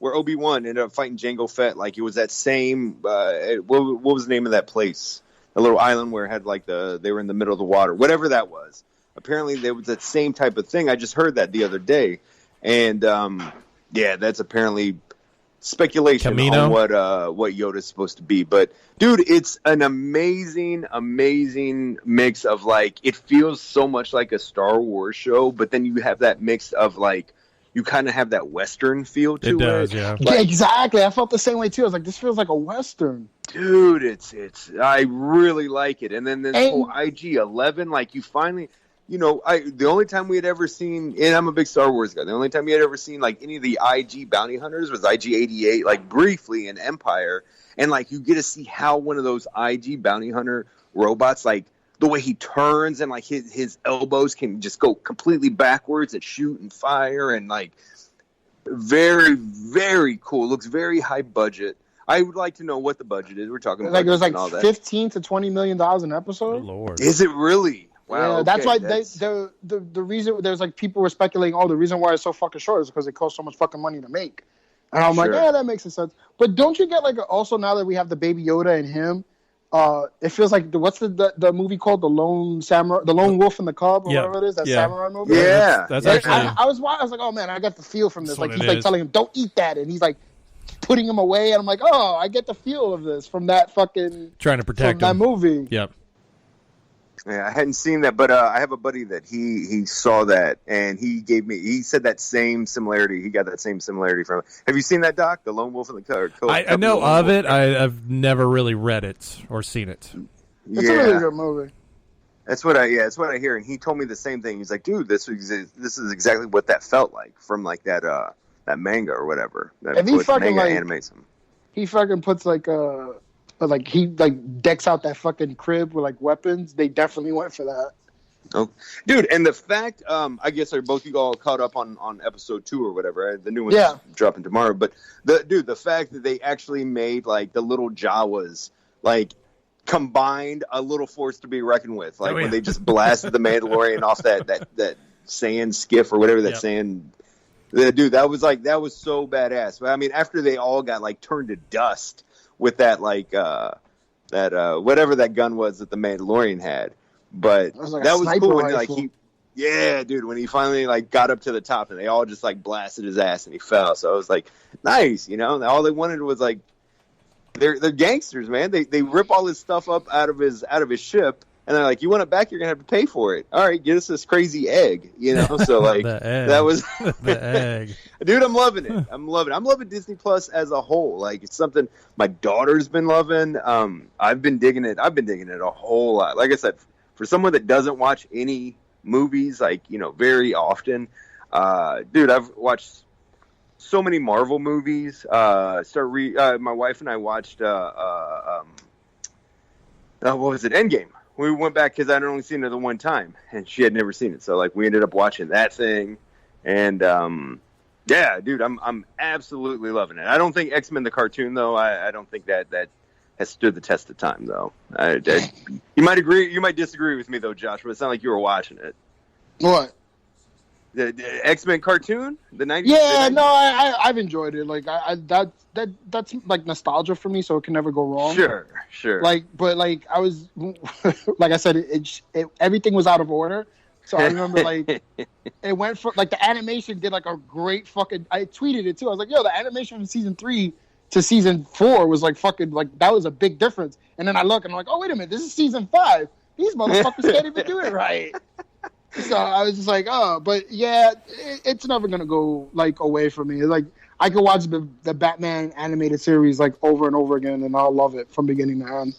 Obi-Wan ended up fighting Jango Fett. Like, it was that same, what was the name of that place? A little island where it had, like, they were in the middle of the water. Whatever that was. Apparently there was that same type of thing. I just heard that the other day. And, that's apparently speculation
Camino?
On what Yoda's supposed to be, but dude, it's an amazing mix of like, it feels so much like a Star Wars show, but then you have that mix of like, you kind of have that Western feel to it.
Does, yeah.
Like, exactly. I felt the same way too. I was like, this feels like a Western.
Dude, I really like it. And then this whole IG-11, like you finally, the only time we had ever seen, and I'm a big Star Wars guy, the only time we had ever seen like any of the IG bounty hunters was IG-88, like briefly in Empire, and like you get to see how one of those IG bounty hunter robots, like the way he turns and like his elbows can just go completely backwards and shoot and fire, and like very, very cool. Looks very high budget. I would like to know what the budget is. We're talking
like it was like
$15
to $20 million an episode.
Good Lord.
Is it really? Wow,
Yeah, that's
okay,
why the reason there's like people were speculating, the reason why it's so fucking short is because it costs so much fucking money to make. And I'm like,
Sure.
yeah, that makes sense. But don't you get like also now that we have the Baby Yoda and him, it feels like what's the movie called, the Lone Wolf and the Cub, or
Yeah.
whatever it is, that
Yeah.
samurai movie.
Yeah.
That's
Like,
actually.
I was like, oh man, I got the feel from this.
That's
Like
what
he's
it
like
is.
telling him, don't eat that, and he's like putting him away, and I'm like, oh, I get the feel of this from that fucking
Trying to
from
protect
that
him.
movie.
Yep.
Yeah, I hadn't seen that, but I have a buddy that he saw that, and he said that same similarity. He got that same similarity from it. Have you seen that, Doc? The Lone Wolf and the Cub?
I know of it. I've never really read it or seen it.
It's a really good movie.
That's what I hear, and he told me the same thing. He's like, dude, this is exactly what that felt like from like that manga or whatever. That
If he fucking,
manga
like-
animates him.
He fucking puts like he like decks out that fucking crib with like weapons. They definitely went for that.
Oh, dude, and the fact, I guess are both you all caught up on episode 2 or whatever. Right? The new one's
Yeah.
dropping tomorrow. But the fact that they actually made like the little Jawas like combined a little force to be reckoned with. Like when they just blasted the Mandalorian off that sand skiff or whatever that
Yep.
sand. Dude, that was so badass. But I mean, after they all got like turned to dust with that like whatever that gun was that the Mandalorian had. But
was like a
that was
sniper
cool when
rifle.
dude, when he finally like got up to the top and they all just like blasted his ass and he fell. So I was like, nice, all they wanted was like they're gangsters, man. They rip all his stuff up out of his ship and they're like, you want it back, you're gonna have to pay for it. All right, get us this crazy egg, So like
The egg.
that was
The egg.
dude, I'm loving it. I'm loving Disney Plus as a whole. Like it's something my daughter's been loving. I've been digging it a whole lot. Like I said, for someone that doesn't watch any movies, like, very often, dude, I've watched so many Marvel movies. My wife and I watched, what was it? Endgame. We went back because I'd only seen it the one time and she had never seen it. So like we ended up watching that thing. And, yeah, dude, I'm absolutely loving it. I don't think X-Men the cartoon though. I don't think that has stood the test of time though. You might agree, you might disagree with me though, Josh. But it's not like you were watching it.
What?
The X-Men cartoon, the 90s.
Yeah,
the 90s?
no, I've enjoyed it. Like that's like nostalgia for me, so it can never go wrong.
Sure.
Like, but like I was, like I said, everything was out of order. So I remember like it went from like the animation did like a great fucking. I tweeted it too. I was like, yo, the animation from season 3 to season 4 was like fucking like that was a big difference. And then I look and I'm like, oh wait a minute, this is season 5. These motherfuckers can't even do it right. So I was just like, oh, but yeah, it's never gonna go like away from me. Like I could watch the Batman animated series like over and over again, and I'll love it from beginning to end.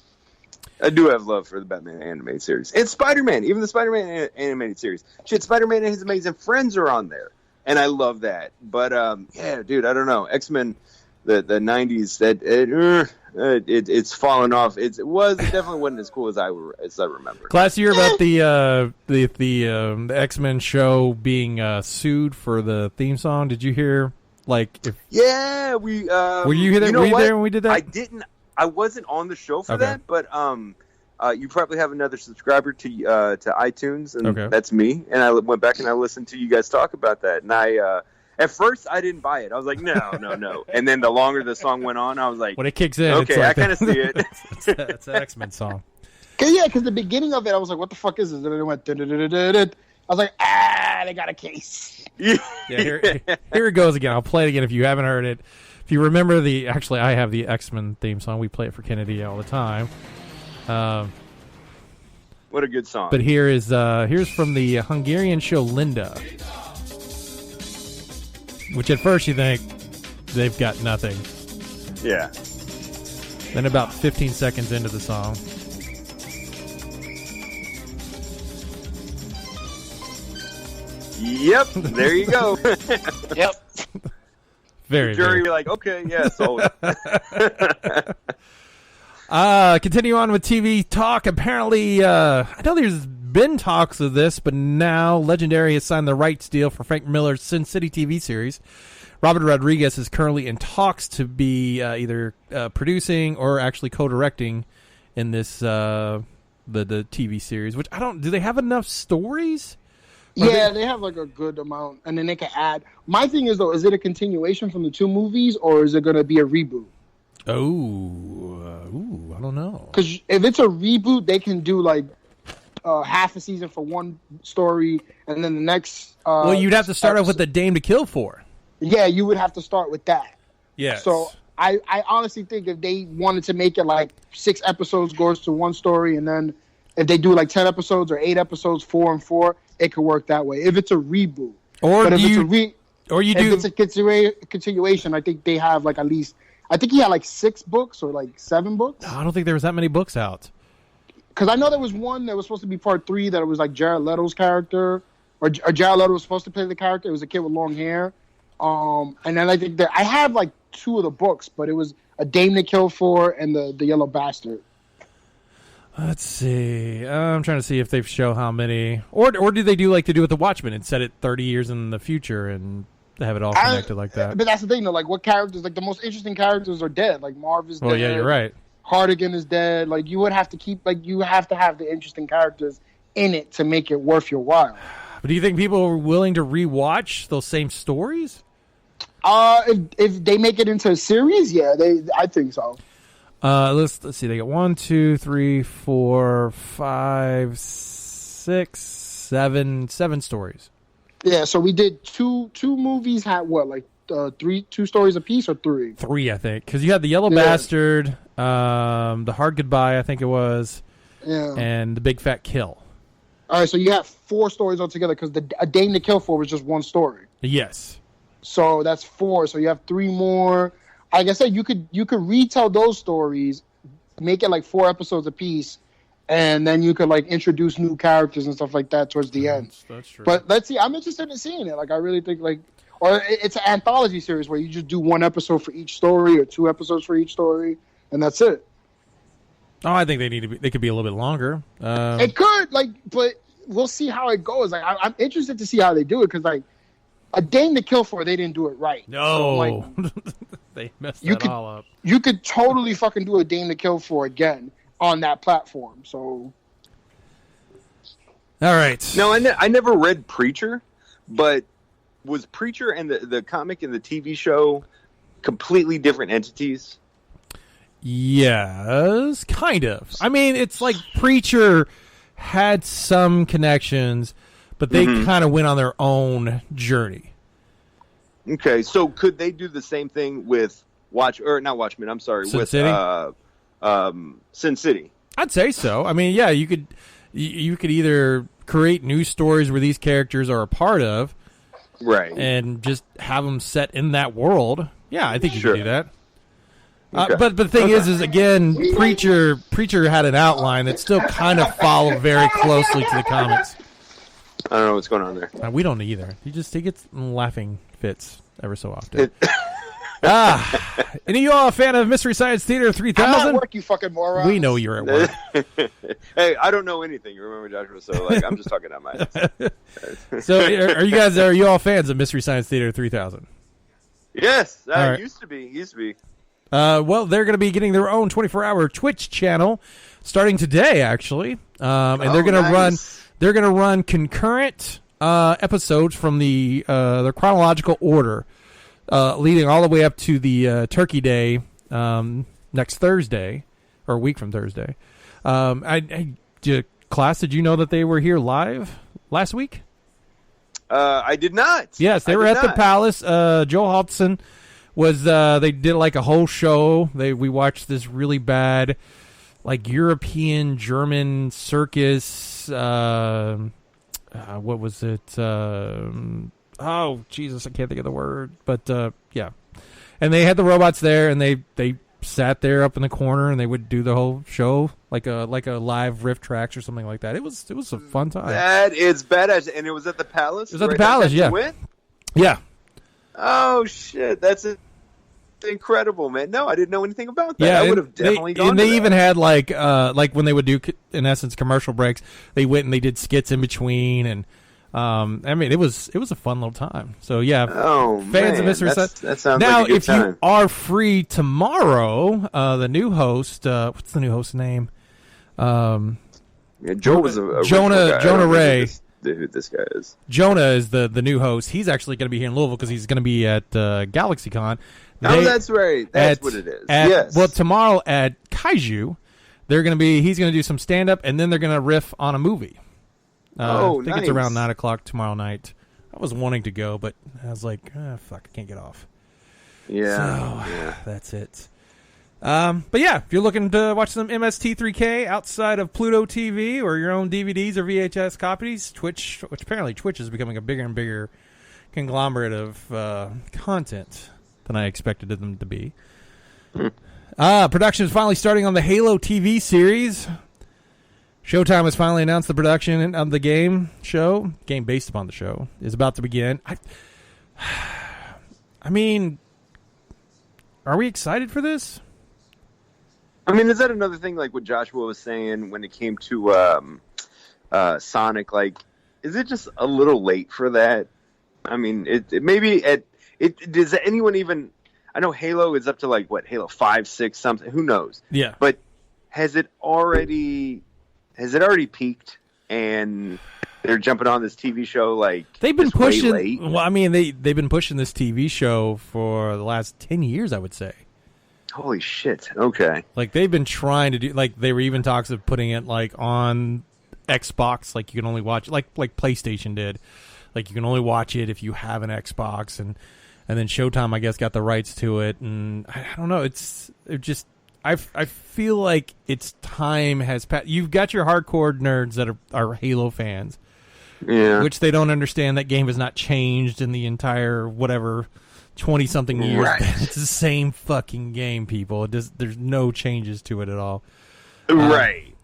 I do have love for the Batman animated series. And Spider-Man, even the Spider-Man animated series. Shit, Spider-Man and his amazing friends are on there. And I love that. But, yeah, dude, I don't know. X-Men, the 90s, it's fallen off. It definitely wasn't as cool as I remember.
Class, you hear about the X-Men show being sued for the theme song? Did you hear? Like,
Yeah, we...
were you there? Were you there when we did that?
I didn't. I wasn't on the show for
Okay.
that, but you probably have another subscriber to iTunes, and
Okay.
that's me. And I went back and I listened to you guys talk about that. And I, at first, I didn't buy it. I was like, no. And then the longer the song went on, I was like,
When it kicks in,
okay,
it's like
I kind of see it.
it's an X-Men song.
Because the beginning of it, I was like, what the fuck is this? And then it went. I was like, they got a case.
Yeah, here it goes again. I'll play it again if you haven't heard it. If you remember actually, I have the X-Men theme song. We play it for Kennedy all the time.
What a good song.
But here's from the Hungarian show Linda, which at first you think they've got nothing.
Yeah.
Then about 15 seconds into the song,
Yep, there you go.
Yep.
Very,
Jury,
very.
you're like, okay, yeah, so
Continue on with TV talk. Apparently, I know there's been talks of this, but now Legendary has signed the rights deal for Frank Miller's Sin City TV series. Robert Rodriguez is currently in talks to be either producing or actually co-directing in this the TV series. Which I don't. Do they have enough stories?
Yeah, they have like a good amount, and then they can add. My thing is though, is it a continuation from the 2 movies, or is it going to be a reboot?
I don't know.
Because if it's a reboot, they can do like half a season for one story, and then the next.
Well, you'd have to start off with the Dame to Kill For.
Yeah, you would have to start with that.
Yeah.
So I honestly think if they wanted to make it like 6 episodes goes to one story, and then if they do like 10 episodes or 8 episodes, 4 and 4, it could work that way. If it's a reboot,
Or
if
it's
a continuation, I think they have like at least. I think he had like 6 books or like 7 books.
I don't think there was that many books out.
Because I know there was one that was supposed to be part 3 that it was like Jared Leto's character, or Jared Leto was supposed to play the character. It was a kid with long hair. And then I think that I have like 2 of the books, but it was A Dame to Kill For and the Yellow Bastard.
Let's see. I'm trying to see if they show how many, or do they do like they do with the Watchmen and set it 30 years in the future and have it all connected like that?
But that's the thing, though. Like, what characters? Like, the most interesting characters are dead. Like, Marv is dead.
Well, yeah, you're right.
Hardigan is dead. Like, you would have to keep. Like, you have to have the interesting characters in it to make it worth your while.
But do you think people are willing to rewatch those same stories?
If they make it into a series, yeah, I think so.
Let's see. They got 1, 2, 3, 4, 5, 6, 7 stories.
Yeah, so we did two movies. Had what, like 2 stories apiece, or 3?
3, I think, because you had the Yellow Bastard, the Hard Goodbye, I think it was, and the Big Fat Kill.
All right, so you have 4 stories altogether because A Dame to Kill For was just 1 story.
Yes.
So that's 4. So you have 3 more. Like I said, you could retell those stories, make it like 4 episodes apiece, and then you could like introduce new characters and stuff like that towards the end.
That's true.
But let's see. I'm interested in seeing it. Like, I really think or it's an anthology series where you just do 1 episode for each story or 2 episodes for each story, and that's it.
Oh, I think they could be a little bit longer.
It could, but we'll see how it goes. Like, I'm interested to see how they do it because, like, A Dame to Kill For, they didn't do it right.
No, so, they messed that all up.
You could totally fucking do A Dame to Kill For again on that platform. So,
all right.
No, I never read Preacher, but was Preacher and the comic and the TV show completely different entities?
Yes, kind of. I mean, it's like Preacher had some connections, but they kind of went on their own journey.
Okay, so could they do the same thing with not Watchmen? I'm sorry,
Sin
with
City?
Sin City.
I'd say so. I mean, yeah, you could either create new stories where these characters are a part of,
right,
and just have them set in that world. Yeah, I think you could do that.
Okay.
But the thing is again, Preacher had an outline that still kind of followed very closely to the comics.
I don't know what's going on there.
We don't either. He gets laughing fits every so often. Any of you all a fan of Mystery Science Theater 3000?
I'm at work, you fucking moron.
We know you're at work.
Hey, I don't know anything. You remember, Joshua? So I'm just talking out my ass.
So are you all fans of Mystery Science Theater 3000?
Yes,
right.
Used to be.
Well, they're going to be getting their own 24-hour Twitch channel starting today, actually, and they're going to run concurrent episodes from their chronological order, leading all the way up to the Turkey Day next Thursday, or a week from Thursday. Class, did you know that they were here live last week?
I did not.
Yes, they were at the Palace. Joe Haltson was they did like a whole show. We watched this really bad like European German circus. What was it? Oh Jesus, I can't think of the word. But yeah, and they had the robots there, and they sat there up in the corner and they would do the whole show like a live riff tracks or something like that. It was a fun time.
That is badass, and it was at the Palace.
It was at the Palace, yeah. Yeah.
Oh shit, that's incredible, man. No, I didn't know anything about that.
Yeah,
I would have definitely gone.
And
to
they
that.
even had like when they would do, in essence, commercial breaks. They went and they did skits in between, and I mean, it was a fun little time. So yeah, fans of Mystery Science.
That sounds
now,
like a good
if
time.
you are free tomorrow, the new host, what's the new host's name?
Yeah, Joe was a
Jonah Ray.
Who this guy is?
Jonah is the new host. He's actually going to be here in Louisville because he's going to be at GalaxyCon.
That's right. That's what it is. Yes.
Well, tomorrow at Kaiju, he's going to do some stand up, and then they're going to riff on a movie. I think it's around 9:00 tomorrow night. I was wanting to go, but I was like, fuck, I can't get off.
Yeah.
So, that's it. But yeah, if you're looking to watch some MST3K outside of Pluto TV or your own DVDs or VHS copies, Twitch is becoming a bigger and bigger conglomerate of content than I expected them to be. Production is finally starting on the Halo TV series. Showtime has finally announced the production of the game based upon the show, is about to begin. I mean, are we excited for this?
I mean, is that another thing, like what Joshua was saying when it came to Sonic? Like, is it just a little late for that? I mean, does anyone even? I know Halo is up to like what, Halo 5, 6, something. Who knows?
Yeah.
But has it already peaked and they're jumping on this TV show like
they've been pushing?
Way late?
Well, I mean, they've been pushing this TV show for the last 10 years, I would say.
Holy shit. Okay.
Like, they've been trying to do, like, they were even talks of putting it, like, on Xbox, like, you can only watch, like PlayStation did. Like, you can only watch it if you have an Xbox, and then Showtime, I guess, got the rights to it, and I don't know, I feel like its time has passed. You've got your hardcore nerds that are Halo fans,
yeah,
which they don't understand that game has not changed in the entire, whatever, 20-something years.
Right.
It's the same fucking game, people. There's no changes to it at all.
Right.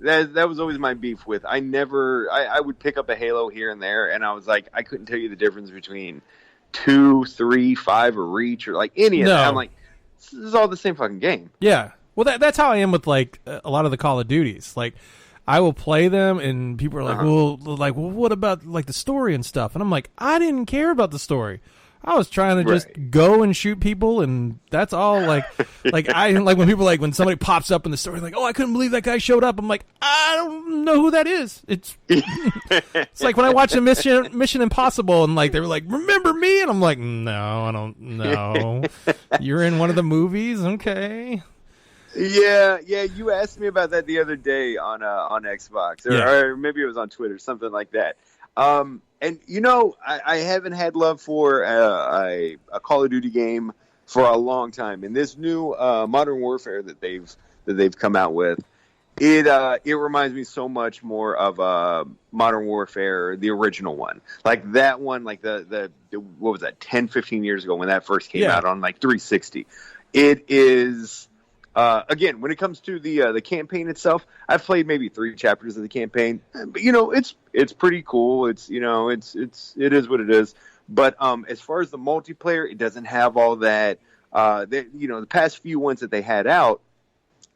That was always my beef with. I would pick up a Halo here and there, and I was like, I couldn't tell you the difference between 2, 3, 5, or Reach, or like any of that. I'm like, this is all the same fucking game.
Yeah. Well, that's how I am with like a lot of the Call of Duties. Like, I will play them, and people are like, well, what about like the story and stuff? And I'm like, I didn't care about the story. I was trying to just go and shoot people, and that's all. Like when people when somebody pops up in the story, like, oh, I couldn't believe that guy showed up. I'm like, I don't know who that is. It's like when I watched a Mission Impossible, and like they were like, remember me? And I'm like, no, I don't know. You're in one of the movies, okay?
Yeah. You asked me about that the other day on Xbox, or maybe it was on Twitter, something like that. And you know, I haven't had love for a Call of Duty game for a long time. And this new Modern Warfare that they've come out with, it reminds me so much more of Modern Warfare, the original one. Like that one, like the what was that, 10, 15 years ago when that first came out on like 360. It is. Again, when it comes to the campaign itself, I've played maybe 3 chapters of the campaign, but you know, it's pretty cool. It is what it is. But as far as the multiplayer, it doesn't have all that. The past few ones that they had out,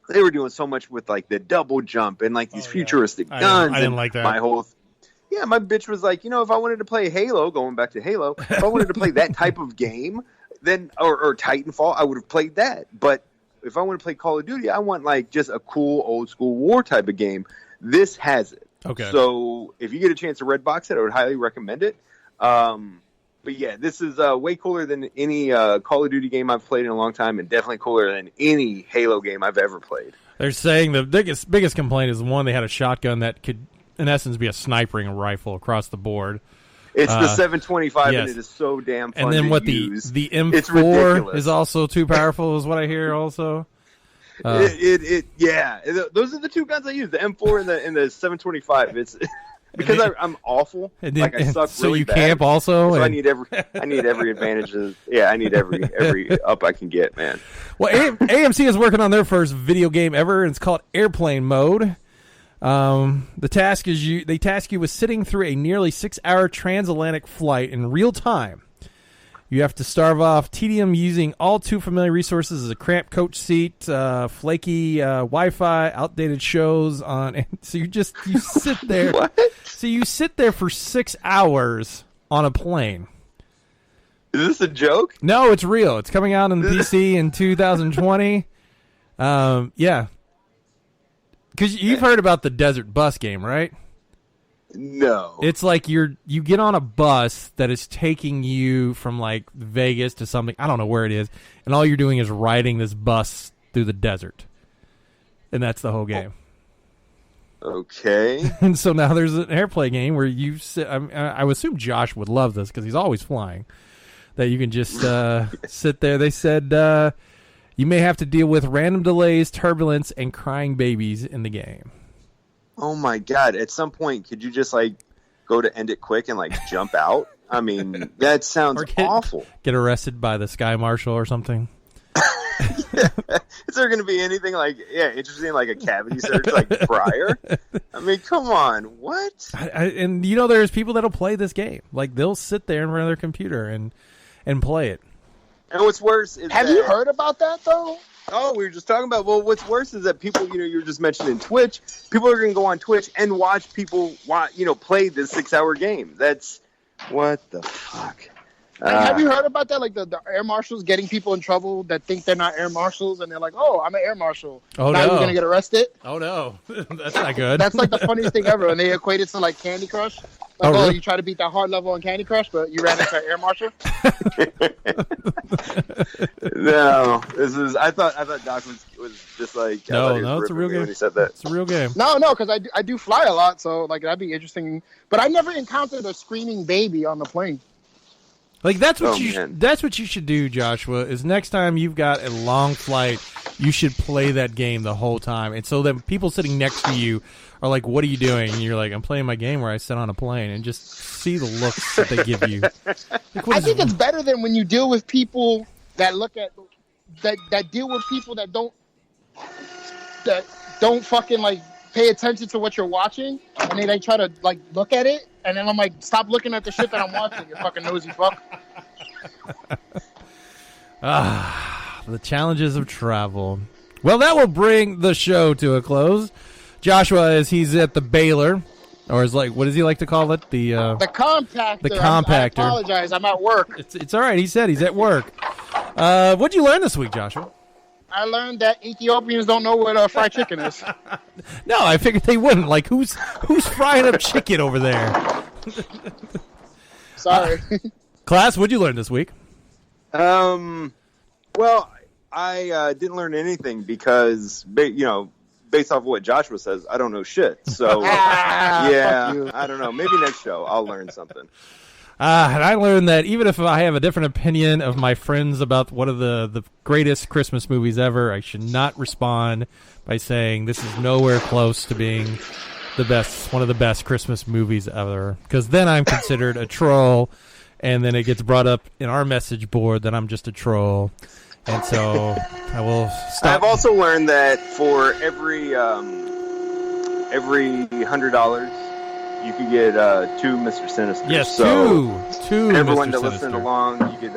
they were doing so much with like the double jump and like these futuristic guns.
I didn't like that.
My bitch was like, if I wanted to play Halo, going back to Halo, if I wanted to play that type of game, then or Titanfall, I would have played that. But if I want to play Call of Duty, I want like just a cool old school war type of game. This has it.
Okay.
So if you get a chance to red box it, I would highly recommend it. But yeah, this is way cooler than any Call of Duty game I've played in a long time, and definitely cooler than any Halo game I've ever played.
They're saying the biggest complaint is one, they had a shotgun that could, in essence, be a sniping rifle across the board.
It's the 725,
yes.
And it is so damn fun
and then
to
what
use.
The M4 is also too powerful, is what I hear also.
Yeah. Those are the two guns I use, the M4 and the 725. Because I'm awful.
And
Like I suck
so
really
you
bad.
camp also.
So
and-
I need every advantage. I need every up I can get, man.
Well, AMC is working on their first video game ever, and it's called Airplane Mode. The task is they task you with sitting through a nearly 6-hour transatlantic flight in real time. You have to starve off tedium using all too familiar resources as a cramped coach seat, flaky Wi-Fi, outdated shows on. So you sit there.
What?
So you sit there for 6 hours on a plane.
Is this a joke?
No, it's real. It's coming out on the PC in 2020. Yeah. Because you've heard about the Desert Bus game, right?
No.
It's like you get on a bus that is taking you from like Vegas to something. I don't know where it is. And all you're doing is riding this bus through the desert. And that's the whole game.
Okay.
And so now there's an airplane game where you sit. I would assume Josh would love this because he's always flying. That you can just sit there. They said you may have to deal with random delays, turbulence, and crying babies in the game.
Oh my God! At some point, could you just like go to end it quick and like jump out? I mean, that sounds
Or
awful.
Get arrested by the Sky Marshal or something.
Is there going to be anything like interesting, like a cavity search, like prior? I mean, come on, what?
And you know, there's people that'll play this game. Like they'll sit there in front of their computer and play it.
And what's worse is
Have you heard about that though?
Oh, we were just talking about. Well, what's worse is that people, you were just mentioning Twitch. People are going to go on Twitch and watch people, play this 6-hour game. That's what the fuck.
Have you heard about that? Like the air marshals getting people in trouble that think they're not air marshals, and they're like, "Oh, I'm an air marshal.
Oh,
now
no.
you're gonna get arrested."
Oh no, that's not good.
That's like the funniest thing ever. And they equate it to like Candy Crush. Like,
really?
you try to beat that hard level on Candy Crush, but you ran into an air marshal.
No, this is. I thought Doc was just like.
No,
it's
a real game.
When he said that.
It's a real game.
No, because I do fly a lot, so like that'd be interesting. But I never encountered a screaming baby on the plane.
Like that's what
man.
that's what you should do, Joshua. Is next time you've got a long flight, you should play that game the whole time, and so that people sitting next to you are like, "What are you doing?" And you're like, "I'm playing my game where I sit on a plane," and just see the looks that they give you. Like,
I think it's better than when you deal with people that look at that deal with people that don't fucking like pay attention to what you're watching, and they like try to like look at it, and then I'm like, stop looking at the shit that I'm watching, you fucking nosy fuck.
The challenges of travel. Well, that will bring the show to a close. Joshua, as he's at the Baylor, or is like, what does he like to call it? The
compactor.
The compactor.
I apologize. I'm at work.
It's all right. He said he's at work. What'd you learn this week, Joshua?
I learned that Ethiopians don't know what fried chicken is.
No, I figured they wouldn't. Like, who's frying up chicken over there?
Sorry.
Class, what'd you learn this week?
Well, I didn't learn anything because, based off of what Joshua says, I don't know shit. So,
fuck you.
I don't know. Maybe next show I'll learn something.
And I learned that even if I have a different opinion of my friends about one of the greatest Christmas movies ever, I should not respond by saying this is nowhere close to being one of the best Christmas movies ever. Because then I'm considered a troll, and then it gets brought up in our message board that I'm just a troll. And so I will stop.
I've also learned that for every $100, you could get 2 Mr. Sinisters.
Yes,
so
two.
Everyone
Mr.
that listened
Sinister.
along, you could,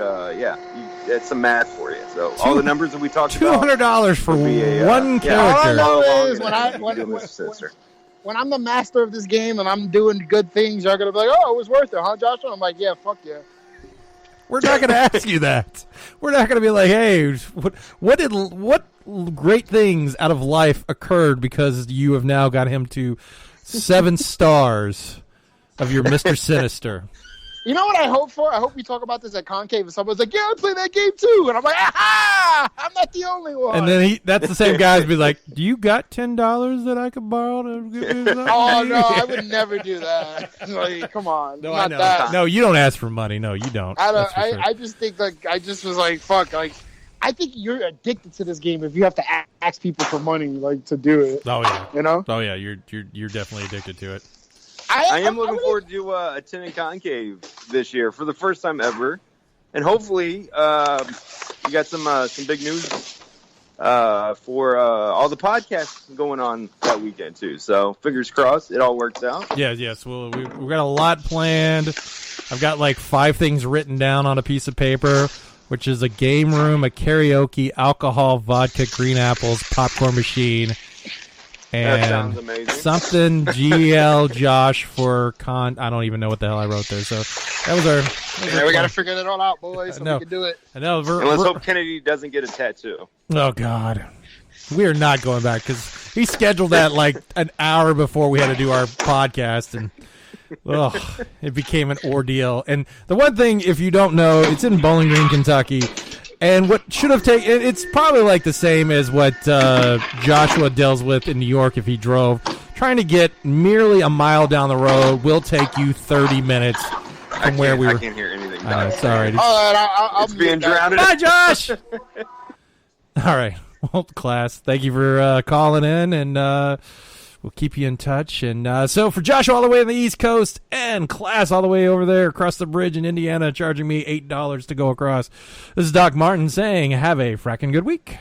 that's some math for you. So all the numbers that we talked about.
$200 for
would be a,
one
yeah,
character.
All I know
How long
is
did
when
it
I-
take
when-
to do
when-
Mr. Sinister?
When I'm the master of this game and I'm doing good things, you're gonna be like, "Oh, it was worth it, huh, Joshua?" I'm like, "Yeah, fuck yeah."
We're not going to ask you that. We're not going to be like, hey, what great things out of life occurred because you have now got him to 7 stars of your Mr. Sinister.
You know what I hope for? I hope we talk about this at Concave and someone's like, "Yeah, I play that game too," and I'm like, "Aha! I'm not the only one."
And then that's the same guys be like, do you got $10 that I could borrow to give me something?
Oh no, I would never do that. Like, come on,
No,
not
I know.
that.
No, you don't ask for money. No, you don't.
I don't.
That's for sure.
I just think like I just was like, fuck. Like, I think you're addicted to this game if you have to ask people for money, like to do it.
Oh yeah.
You know?
Oh yeah. You're definitely addicted to it.
I am looking forward to attending Concave this year for the first time ever, and hopefully, you got some big news for all the podcasts going on that weekend too. So fingers crossed, it all works out.
Yes. Well, we've got a lot planned. I've got like 5 things written down on a piece of paper, which is a game room, a karaoke, alcohol, vodka, green apples, popcorn machine. And
that sounds amazing.
Something GL Josh for I don't even know what the hell I wrote there. So that was our.
We got to figure it all out, boys, so we can do it.
I know.
And let's hope Kennedy doesn't get a tattoo.
Oh God, we are not going back because he scheduled that like an hour before we had to do our podcast, and it became an ordeal. And the one thing, if you don't know, it's in Bowling Green, Kentucky. And what should have taken, it's probably like the same as what Joshua deals with in New York if he drove. Trying to get merely a mile down the road will take you 30 minutes from where we were.
I can't hear anything.
Sorry.
All right,
It's being drowned.
Bye, Josh! All right. Well, class, thank you for calling in, and we'll keep you in touch. And so for Joshua all the way on the East Coast and class all the way over there across the bridge in Indiana, charging me $8 to go across, this is Doc Martin saying, have a fracking good week.